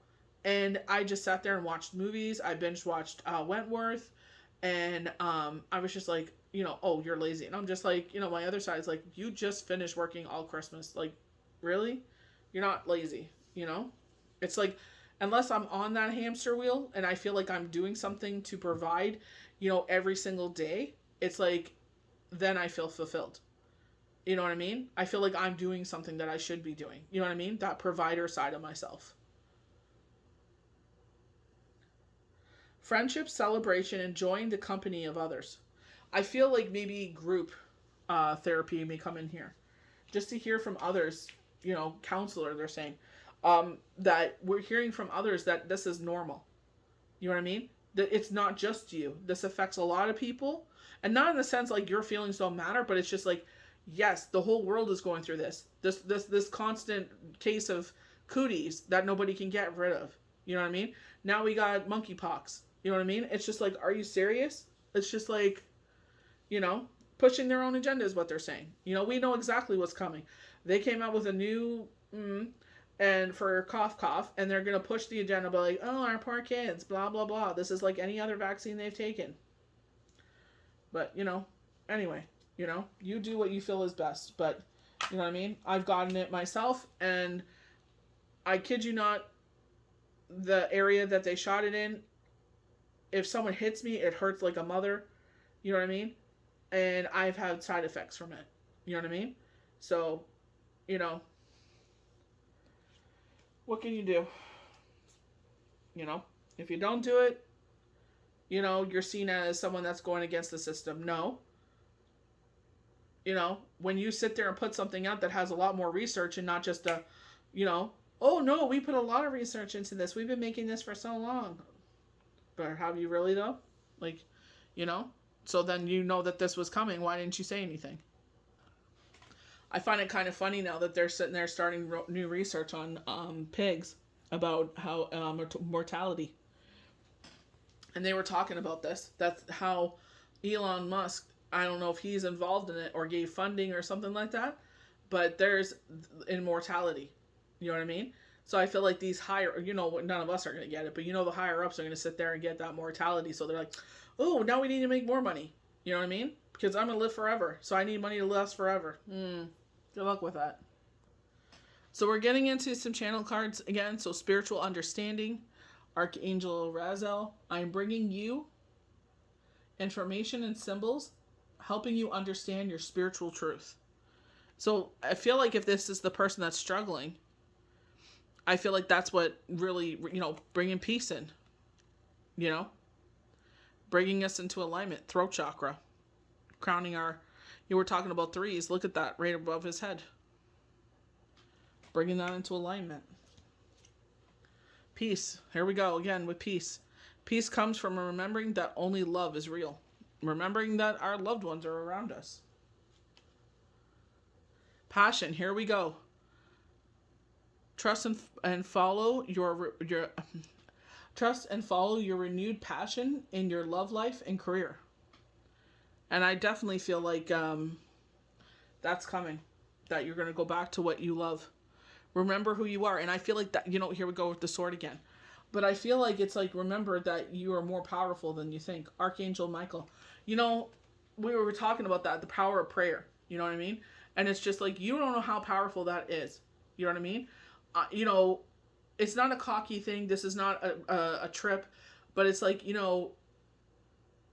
And I just sat there and watched movies. I binge watched Wentworth. And I was just like, oh, you're lazy. And I'm just like, my other side is like, you just finished working all Christmas. Like, really? You're not lazy, It's like, unless I'm on that hamster wheel and I feel like I'm doing something to provide, every single day, it's like, then I feel fulfilled. You know what I mean? I feel like I'm doing something that I should be doing. You know what I mean? That provider side of myself. Friendship, celebration, enjoying the company of others. I feel like maybe group therapy may come in here. Just to hear from others, counselor, they're saying, that we're hearing from others that this is normal. You know what I mean? That it's not just you. This affects a lot of people. And not in the sense like your feelings don't matter, but it's just like, yes, the whole world is going through this. This constant case of cooties that nobody can get rid of. You know what I mean? Now we got monkeypox. You know what I mean? It's just like, are you serious? It's just like, pushing their own agenda is what they're saying. We know exactly what's coming. They came out with a new and for cough, and they're going to push the agenda by like, oh, our poor kids, blah, blah, blah. This is like any other vaccine they've taken. But, anyway, you do what you feel is best. But, you know what I mean? I've gotten it myself, and I kid you not, the area that they shot it in, if someone hits me, it hurts like a mother. You know what I mean? And I've had side effects from it. You know what I mean? So, what can you do? If you don't do it, you're seen as someone that's going against the system. No. When you sit there and put something out that has a lot more research and not just oh no, we put a lot of research into this. We've been making this for so long. But have you really though? Like, so then that this was coming. Why didn't you say anything? I find it kind of funny now that they're sitting there starting new research on pigs about how mortality. And they were talking about this. That's how Elon Musk, I don't know if he's involved in it or gave funding or something like that, but there's immortality. You know what I mean? So I feel like these higher, none of us are going to get it, but the higher ups are going to sit there and get that mortality. So they're like, oh, now we need to make more money. You know what I mean? Because I'm going to live forever. So I need money to last forever. Good luck with that. So we're getting into some channel cards again. So spiritual understanding, Archangel Raziel. I'm bringing you information and symbols, helping you understand your spiritual truth. So I feel like if this is the person that's struggling, I feel like that's what really, bringing peace in, bringing us into alignment. Throat chakra, crowning you were talking about threes. Look at that right above his head. Bringing that into alignment. Peace. Here we go again with peace. Peace comes from remembering that only love is real. Remembering that our loved ones are around us. Passion. Here we go. Trust and follow your trust and follow your renewed passion in your love life and career. And I definitely feel like that's coming. That you're going to go back to what you love. Remember who you are. And I feel like that, here we go with the sword again. But I feel like it's like, remember that you are more powerful than you think. Archangel Michael. We were talking about that, the power of prayer. You know what I mean? And it's just like, you don't know how powerful that is. You know what I mean? It's not a cocky thing. This is not a trip. But it's like, you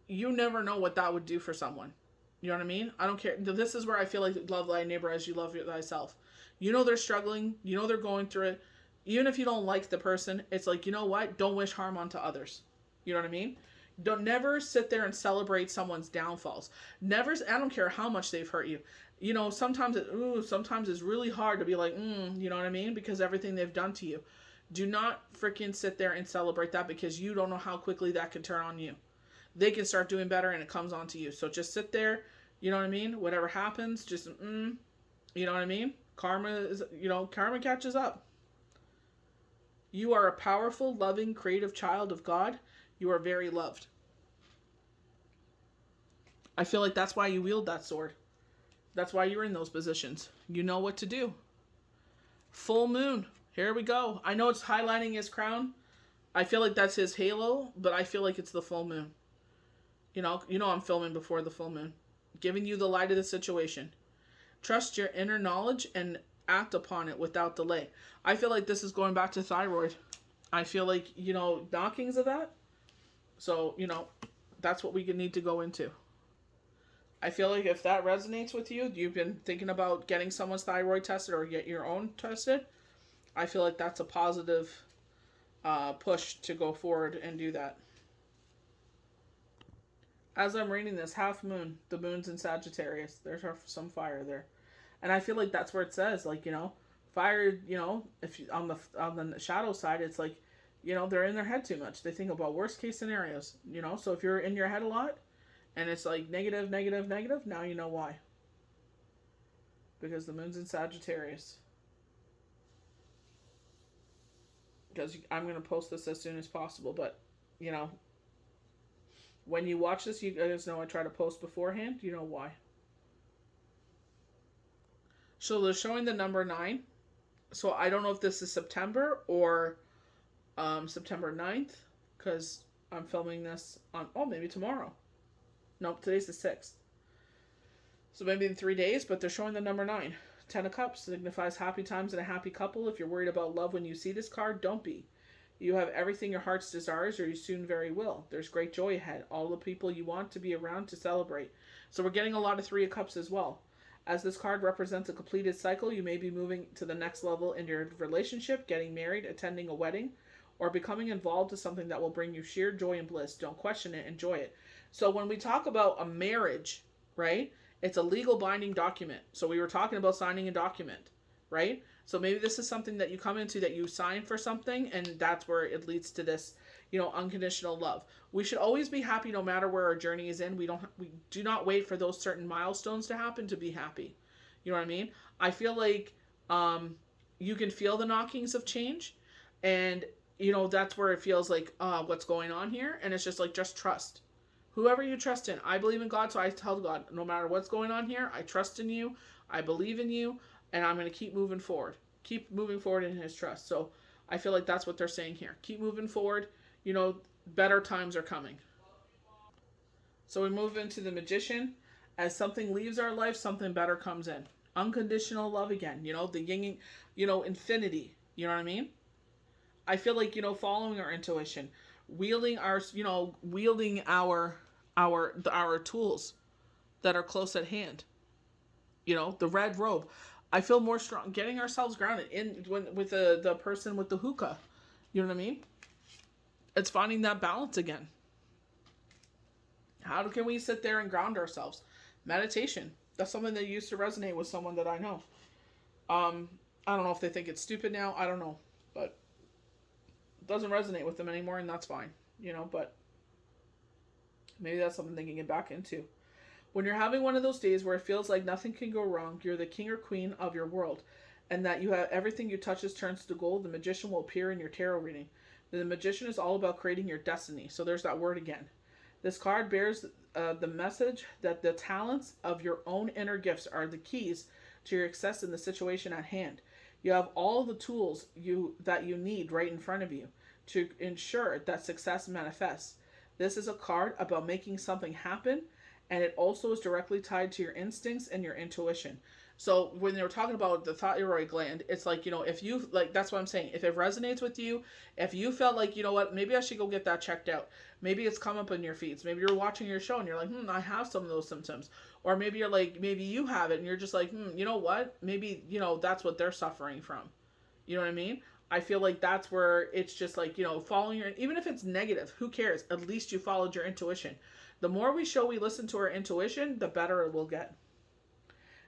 never know what that would do for someone. You know what I mean? I don't care. This is where I feel like love thy neighbor as you love thyself. They're struggling. They're going through it. Even if you don't like the person, it's like, you know what? Don't wish harm onto others. You know what I mean? Never sit there and celebrate someone's downfalls. Never, I don't care how much they've hurt you. Sometimes it's really hard to be like, you know what I mean? Because everything they've done to you. Do not freaking sit there and celebrate that, because you don't know how quickly that can turn on you. They can start doing better and it comes on to you. So just sit there, you know what I mean? Whatever happens, just, you know what I mean? Karma catches up. You are a powerful, loving, creative child of God. You are very loved. I feel like that's why you wield that sword. That's why you're in those positions. You know what to do. Full moon. Here we go. I know it's highlighting his crown. I feel like that's his halo, but I feel like it's the full moon. I'm filming before the full moon. Giving you the light of the situation. Trust your inner knowledge and act upon it without delay. I feel like this is going back to thyroid. I feel like, knockings of that. So, that's what we need to go into. I feel like if that resonates with you, you've been thinking about getting someone's thyroid tested or get your own tested, I feel like that's a positive push to go forward and do that. As I'm reading this, half moon, the moon's in Sagittarius. There's some fire there. And I feel like that's where it says, like, fire, if you, on the shadow side, it's like, they're in their head too much. They think about worst case scenarios, so if you're in your head a lot and it's like negative, negative, negative, now you know why. Because the moon's in Sagittarius. Because I'm going to post this as soon as possible, but, when you watch this, you guys know I try to post beforehand. You know why. So they're showing the number 9. So I don't know if this is September or September 9th, because I'm filming this on, maybe tomorrow. Nope, today's the 6th. So maybe in 3 days, but they're showing the number 9. 10 of Cups signifies happy times and a happy couple. If you're worried about love when you see this card, don't be. You have everything your heart's desires, or you soon very will. There's great joy ahead. All the people you want to be around to celebrate. So we're getting a lot of 3 of Cups as well. As this card represents a completed cycle, you may be moving to the next level in your relationship, getting married, attending a wedding, or becoming involved in something that will bring you sheer joy and bliss. Don't question it, enjoy it. So when we talk about a marriage, right, it's a legal binding document. So we were talking about signing a document, right? So maybe this is something that you come into, that you sign for something, and that's where it leads to this, unconditional love. We should always be happy no matter where our journey is in. We do not wait for those certain milestones to happen to be happy. You know what I mean? I feel like you can feel the knockings of change, and that's where it feels like, what's going on here? And it's just like, just trust. Whoever you trust in. I believe in God, so I tell God, no matter what's going on here, I trust in you. I believe in you. and I'm going to keep moving forward. Keep moving forward in his trust. So I feel like that's what they're saying here. Keep moving forward. You know, better times are coming. So we move into the Magician. As something leaves our life, something better comes in. Unconditional love again. You know, the yin, you know, infinity. You know what I mean? I feel like, you know, following our intuition, wielding our, you know, wielding our tools that are close at hand. You know, the red robe. I feel more strong getting ourselves grounded in with the person with the hookah. You know what I mean? It's finding that balance again. How can we sit there and ground ourselves? Meditation. That's something that used to resonate with someone that I know. I don't know if they think it's stupid now. I don't know, but it doesn't resonate with them anymore, and that's fine. You know, but maybe that's something they can get back into. When you're having one of those days where it feels like nothing can go wrong, you're the king or queen of your world, and that you have everything you touches turns to gold, the magician will appear in your tarot reading. The magician is all about creating your destiny. So there's that word again. This card bears the message that the talents of your own inner gifts are the keys to your success in the situation at hand. You have all the tools that you need right in front of you to ensure that success manifests. This is a card about making something happen, and it also is directly tied to your instincts and your intuition. So when they were talking about the thyroid gland, it's like, you know, if you, like, that's what I'm saying. If it resonates with you, if you felt like, you know what, maybe I should go get that checked out. Maybe it's come up in your feeds. Maybe you're watching your show and you're like, I have some of those symptoms. Or maybe you're like, maybe you have it and you're just like, you know what, maybe, you know, that's what they're suffering from. You know what I mean? I feel like that's where it's just like, you know, following your, even if it's negative, who cares? At least you followed your intuition. The more we listen to our intuition, the better it will get.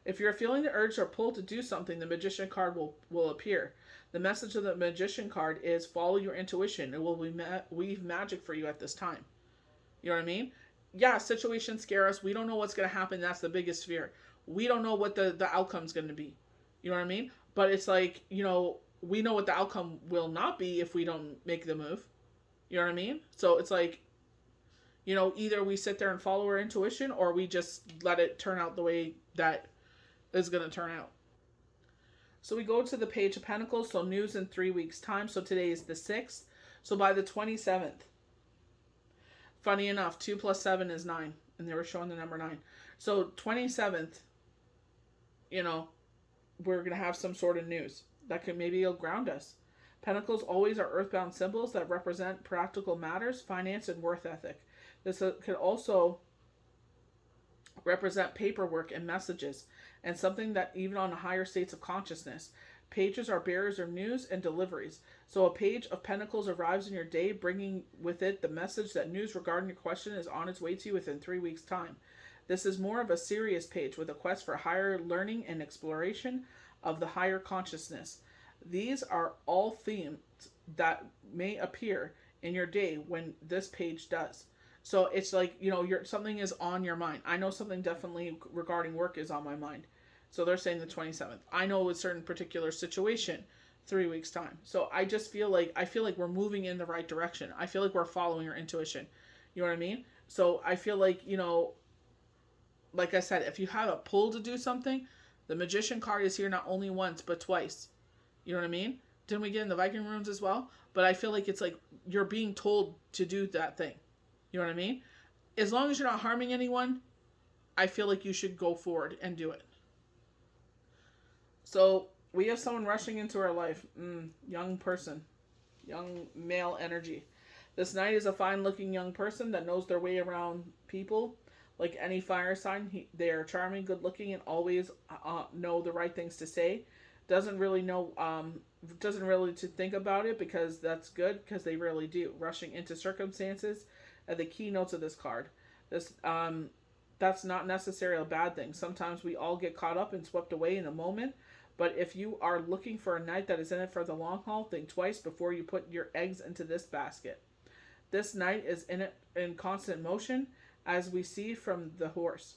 If you're feeling the urge or pull to do something, the Magician card will appear. The message of the Magician card is follow your intuition. It will weave magic for you at this time. You know what I mean? Yeah, situations scare us. We don't know what's going to happen. That's the biggest fear. We don't know what the outcome's going to be. You know what I mean? But it's like, you know, we know what the outcome will not be if we don't make the move. You know what I mean? So it's like, you know, either we sit there and follow our intuition or we just let it turn out the way that is going to turn out. So we go to the Page of Pentacles, so news in 3 weeks' time. So today is the 6th. So by the 27th, funny enough, 2 plus 7 is 9. And they were showing the number 9. So 27th, you know, we're going to have some sort of news that could maybe it'll ground us. Pentacles always are earthbound symbols that represent practical matters, finance, and worth ethic. This could also represent paperwork and messages, and something that even on higher states of consciousness. Pages are bearers of news and deliveries. So a Page of Pentacles arrives in your day, bringing with it the message that news regarding your question is on its way to you within 3 weeks' time. This is more of a serious page with a quest for higher learning and exploration of the higher consciousness. These are all themes that may appear in your day when this page does. So it's like, you know, something is on your mind. I know something definitely regarding work is on my mind. So they're saying the 27th. I know a certain particular situation 3 weeks' time. So I just feel like, we're moving in the right direction. I feel like we're following our intuition. You know what I mean? So I feel like, you know, like I said, if you have a pull to do something, the Magician card is here not only once, but twice. You know what I mean? Didn't we get in the Viking Runes as well? But I feel like it's like you're being told to do that thing. You know what I mean? As long as you're not harming anyone, I feel like you should go forward and do it. So we have someone rushing into our life. Young person. Young male energy. This knight is a fine-looking young person that knows their way around people. Like any fire sign, they are charming, good-looking, and always know the right things to say. Doesn't really to think about it because that's good, because they really do. Rushing into circumstances are the keynotes of this card. That's not necessarily a bad thing. Sometimes we all get caught up and swept away in a moment. But if you are looking for a knight that is in it for the long haul, think twice before you put your eggs into this basket. This knight is in constant motion, as we see from the horse.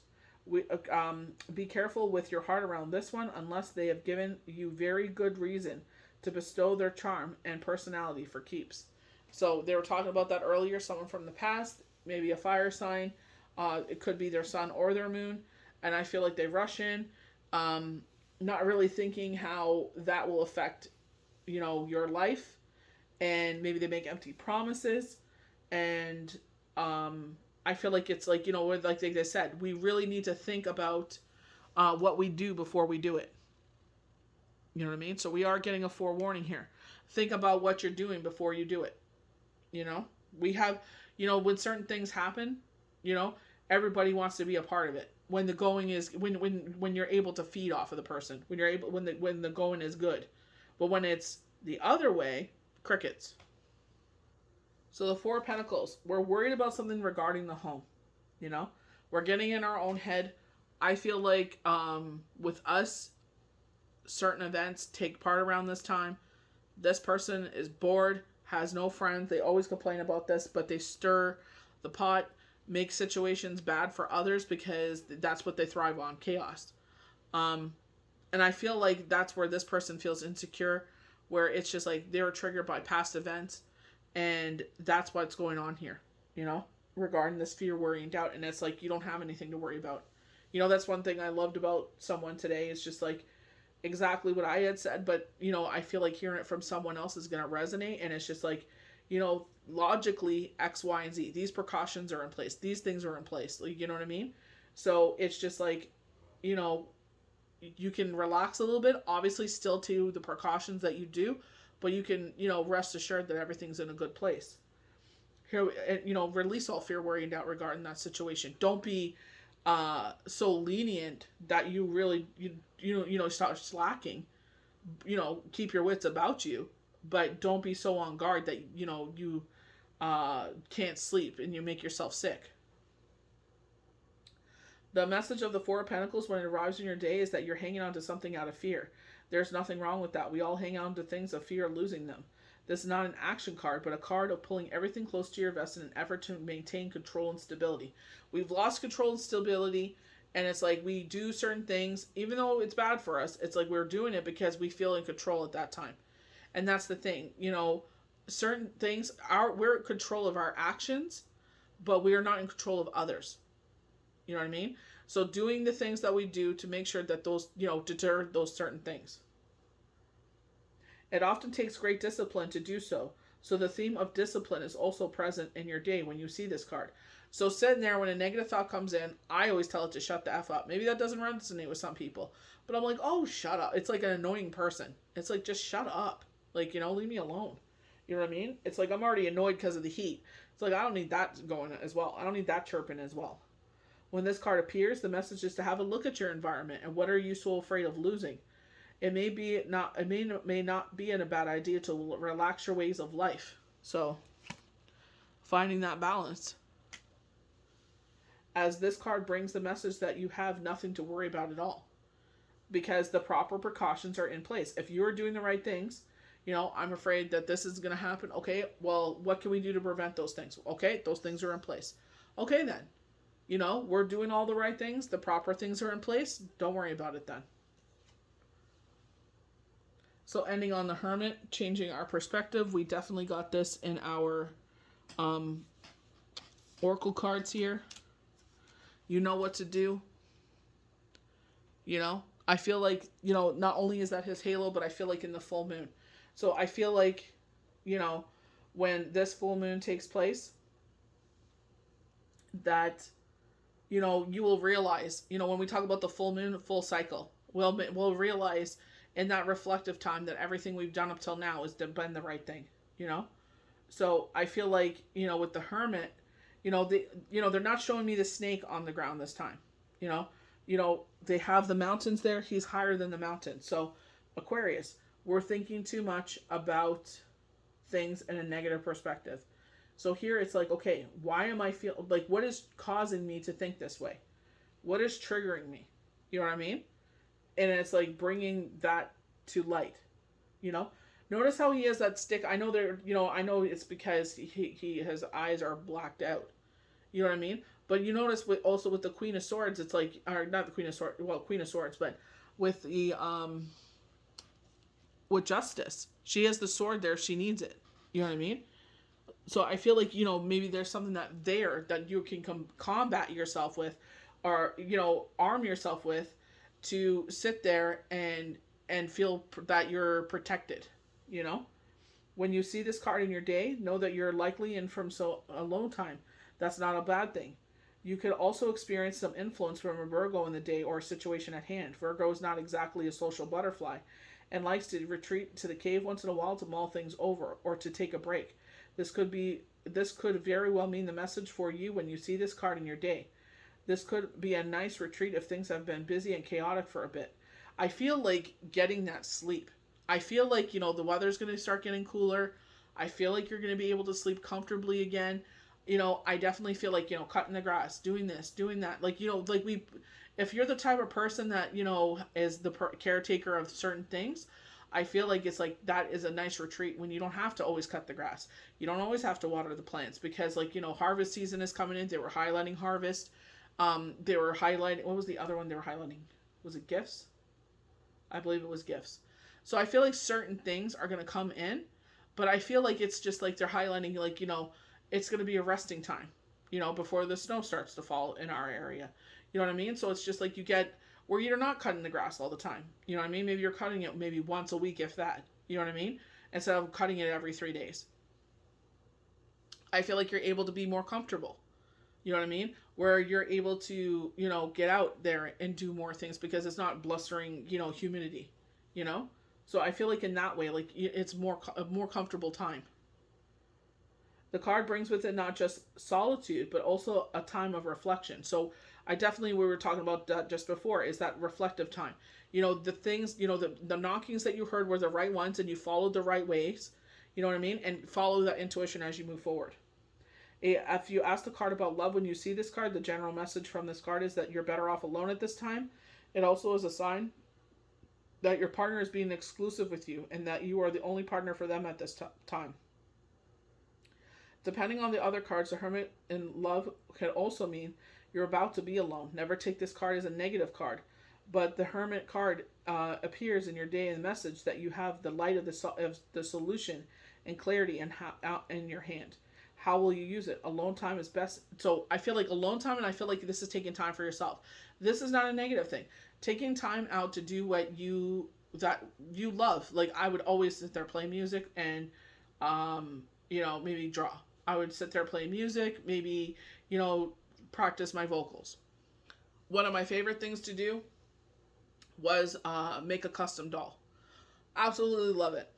Be careful with your heart around this one, unless they have given you very good reason to bestow their charm and personality for keeps. So they were talking about that earlier. Someone from the past, maybe a fire sign. It could be their sun or their moon, and I feel like they rush in. not really thinking how that will affect, your life. And maybe they make empty promises. And I feel like it's like, like they said, we really need to think about what we do before we do it. You know what I mean? So we are getting a forewarning here. Think about what you're doing before you do it. We have, when certain things happen, everybody wants to be a part of it. When the going is, when you're able to feed off of the person, when the going is good. But when it's the other way, crickets. So the Four of Pentacles, we're worried about something regarding the home. We're getting in our own head. I feel like with us, certain events take part around this time. This person is bored, has no friends. They always complain about this, but they stir the pot, make situations bad for others because that's what they thrive on, chaos. And I feel like that's where this person feels insecure, where it's just like they were triggered by past events, and that's what's going on here, regarding this fear, worry, and doubt. And it's like you don't have anything to worry about. That's one thing I loved about someone today. Is just like exactly what I had said, but I feel like hearing it from someone else is going to resonate. And it's just like, logically X, Y, and Z, these precautions are in place, these things are in place, like, you know what I mean? So it's just like, you can relax a little bit, obviously still to the precautions that you do, but you can, rest assured that everything's in a good place here. Release all fear, worry, and doubt regarding that situation. Don't be so lenient that you really start slacking. Keep your wits about you, but don't be so on guard that you can't sleep and you make yourself sick. The message of the Four of Pentacles when it arrives in your day is that you're hanging on to something out of fear. There's nothing wrong with that. We all hang on to things of fear of losing them. This is not an action card, but a card of pulling everything close to your vest in an effort to maintain control and stability. We've lost control and stability, and it's like we do certain things, even though it's bad for us, it's like we're doing it because we feel in control at that time. And that's the thing, certain things, we're in control of our actions, but we are not in control of others. You know what I mean? So doing the things that we do to make sure that those, deter those certain things. It often takes great discipline to do so. So the theme of discipline is also present in your day when you see this card. So sitting there when a negative thought comes in, I always tell it to shut the F up. Maybe that doesn't resonate with some people, but I'm like, oh, shut up. It's like an annoying person. It's like, just shut up. Like, leave me alone. You know what I mean? It's like, I'm already annoyed because of the heat. It's like, I don't need that going as well. I don't need that chirping as well. When this card appears, the message is to have a look at your environment and what are you so afraid of losing. It may not be a bad idea to relax your ways of life. So, finding that balance. As this card brings the message that you have nothing to worry about at all, because the proper precautions are in place. If you're doing the right things, I'm afraid that this is going to happen. Okay, well, what can we do to prevent those things? Okay, those things are in place. Okay, then. We're doing all the right things. The proper things are in place. Don't worry about it then. So ending on the Hermit, changing our perspective. We definitely got this in our Oracle cards here. You know what to do. I feel like, not only is that his halo, but I feel like in the full moon. So I feel like, when this full moon takes place, that, you will realize, when we talk about the full moon, full cycle, we'll realize in that reflective time that everything we've done up till now has been the right thing, So I feel like, with the Hermit, they're not showing me the snake on the ground this time, they have the mountains there. He's higher than the mountain. So Aquarius, we're thinking too much about things in a negative perspective. So here it's like, okay, why am I like, what is causing me to think this way? What is triggering me? You know what I mean? And it's like bringing that to light, Notice how he has that stick. I know I know it's because his eyes are blacked out. You know what I mean? But you notice also with the Queen of Swords, it's like, or not the Queen of Swords, well, Queen of Swords, but with the, with Justice, she has the sword there. She needs it. You know what I mean? So I feel like, maybe there's something that you can combat yourself with, or, arm yourself with, to sit there and feel that you're protected, you know? When you see this card in your day, know that you're likely in from a long time. That's not a bad thing. You could also experience some influence from a Virgo in the day or a situation at hand. Virgo is not exactly a social butterfly and likes to retreat to the cave once in a while to mull things over or to take a break. This could very well mean the message for you when you see this card in your day. This could be a nice retreat if things have been busy and chaotic for a bit. I feel like getting that sleep. I feel like, the weather's going to start getting cooler. I feel like you're going to be able to sleep comfortably again. I definitely feel like, cutting the grass, doing this, doing that. Like, if you're the type of person that, is the caretaker of certain things, I feel like it's like that is a nice retreat when you don't have to always cut the grass. You don't always have to water the plants because, like, harvest season is coming in. They were highlighting harvest. They were highlighting, what was the other one they were highlighting? Was it gifts? I believe it was gifts. So I feel like certain things are going to come in, but I feel like it's just like they're highlighting, like, it's going to be a resting time, before the snow starts to fall in our area. You know what I mean? So it's just like you get where you're not cutting the grass all the time. You know what I mean? Maybe you're cutting it maybe once a week, if that. You know what I mean? Instead of cutting it every 3 days. I feel like you're able to be more comfortable. You know what I mean? Where you're able to, get out there and do more things because it's not blustering, humidity, So I feel like in that way, like it's a more comfortable time. The card brings with it not just solitude, but also a time of reflection. So we were talking about that just before, is that reflective time. The things, the knockings that you heard were the right ones and you followed the right ways. You know what I mean? And follow that intuition as you move forward. If you ask the card about love when you see this card, the general message from this card is that you're better off alone at this time. It also is a sign that your partner is being exclusive with you and that you are the only partner for them at this time. Depending on the other cards, the Hermit in love can also mean you're about to be alone. Never take this card as a negative card. But the Hermit card appears in your day and message that you have the light of the solution and clarity in your hand. How will you use it? Alone time is best. So I feel like alone time, and I feel like this is taking time for yourself. This is not a negative thing. Taking time out to do what you love. Like I would always sit there, play music, and maybe draw. I would sit there, play music, maybe, practice my vocals. One of my favorite things to do was make a custom doll. Absolutely love it.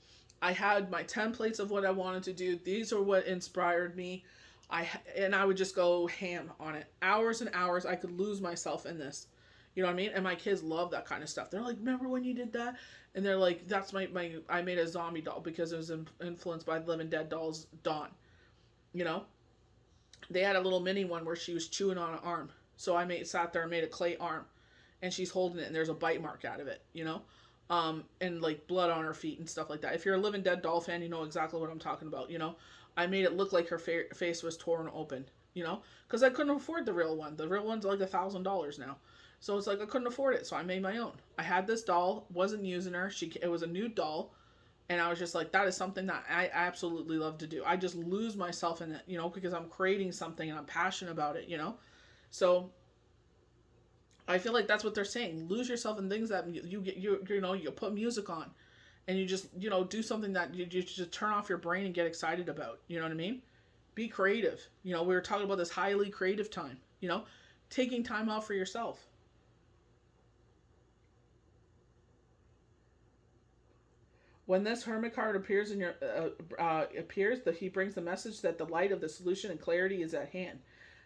I had my templates of what I wanted to do. These are what inspired me. I would just go ham on it. Hours and hours. I could lose myself in this. You know what I mean? And my kids love that kind of stuff. They're like, remember when you did that? And they're like, that's I made a zombie doll because it was influenced by Living Dead dolls, Dawn. They had a little mini one where she was chewing on an arm. So I sat there and made a clay arm. And she's holding it and there's a bite mark out of it, and like blood on her feet and stuff like that. If you're a Living Dead doll fan, you know exactly what I'm talking about, I made it look like her face was torn open, because I couldn't afford the real one. The real one's like $1,000 now. So it's like I couldn't afford it, so I made my own. I had this doll, wasn't using her. It was a new doll, and I was just like, that is something that I absolutely love to do. I just lose myself in it, because I'm creating something and I'm passionate about it, So I feel like that's what they're saying. Lose yourself in things that you put music on, and you just do something that you just turn off your brain and get excited about. You know what I mean? Be creative. We were talking about this highly creative time. Taking time out for yourself. When this Hermit card appears in your he brings the message that the light of the solution and clarity is at hand.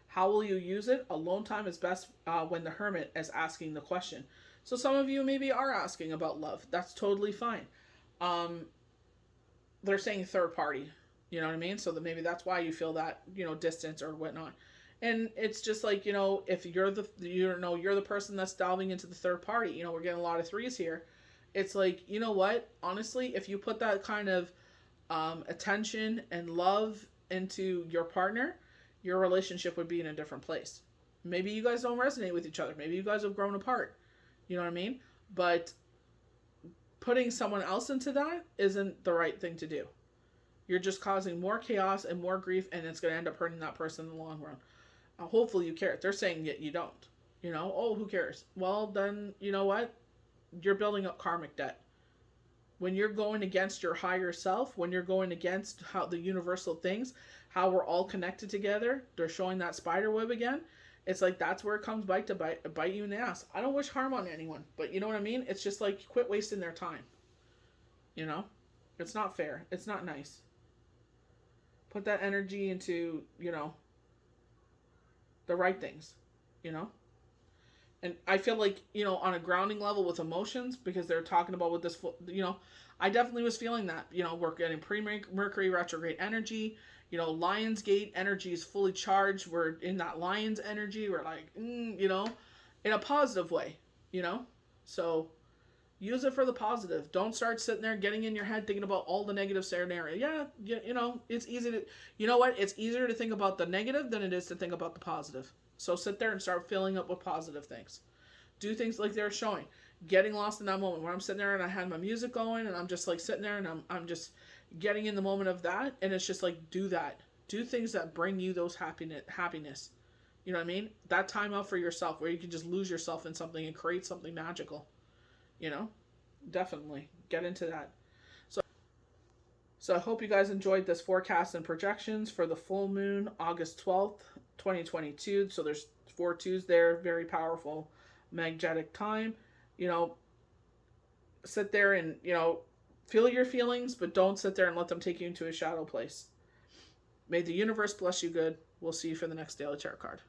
How will you use it? Alone time is best when the Hermit is asking the question. So some of you maybe are asking about love. That's totally fine. They're saying third party. You know what I mean? So that maybe that's why you feel that, distance or whatnot. And it's just like, if you're the person that's delving into the third party, we're getting a lot of threes here. It's like, you know what? Honestly, if you put that kind of attention and love into your partner, your relationship would be in a different place. Maybe you guys don't resonate with each other. Maybe you guys have grown apart. You know what I mean? But putting someone else into that isn't the right thing to do. You're just causing more chaos and more grief, and it's going to end up hurting that person in the long run. Hopefully you care. They're saying that you don't. You know, oh, who cares? Well, then, you know what? You're building up karmic debt. When you're going against your higher self, when you're going against how the universal things, how we're all connected together, they're showing that spider web again. It's like that's where it comes bite you in the ass. I don't wish harm on anyone, but you know what I mean? It's just like quit wasting their time. You know? It's not fair. It's not nice. Put that energy into, you know, the right things, you know? And I feel like, you know, on a grounding level with emotions, because they're talking about with this, you know, I definitely was feeling that. You know, we're getting pre-Mercury retrograde energy. You know, Lionsgate energy is fully charged. We're in that Lion's energy. We're like, you know, in a positive way, you know? So use it for the positive. Don't start sitting there getting in your head thinking about all the negative scenario. Yeah, you know, it's easy to, you know what? It's easier to think about the negative than it is to think about the positive. So sit there and start filling up with positive things. Do things like they're showing. Getting lost in that moment where I'm sitting there and I had my music going and I'm just like sitting there and I'm just getting in the moment of that, and it's just like do that. Do things that bring you those happiness. You know what I mean? That time out for yourself where you can just lose yourself in something and create something magical. You know? Definitely. Get into that. So I hope you guys enjoyed this forecast and projections for the full moon, August 12th, 2022. So there's 4 2s there. Very powerful, magnetic time. You know, sit there and, you know, feel your feelings, but don't sit there and let them take you into a shadow place. May the universe bless you good. We'll see you for the next Daily Tarot card.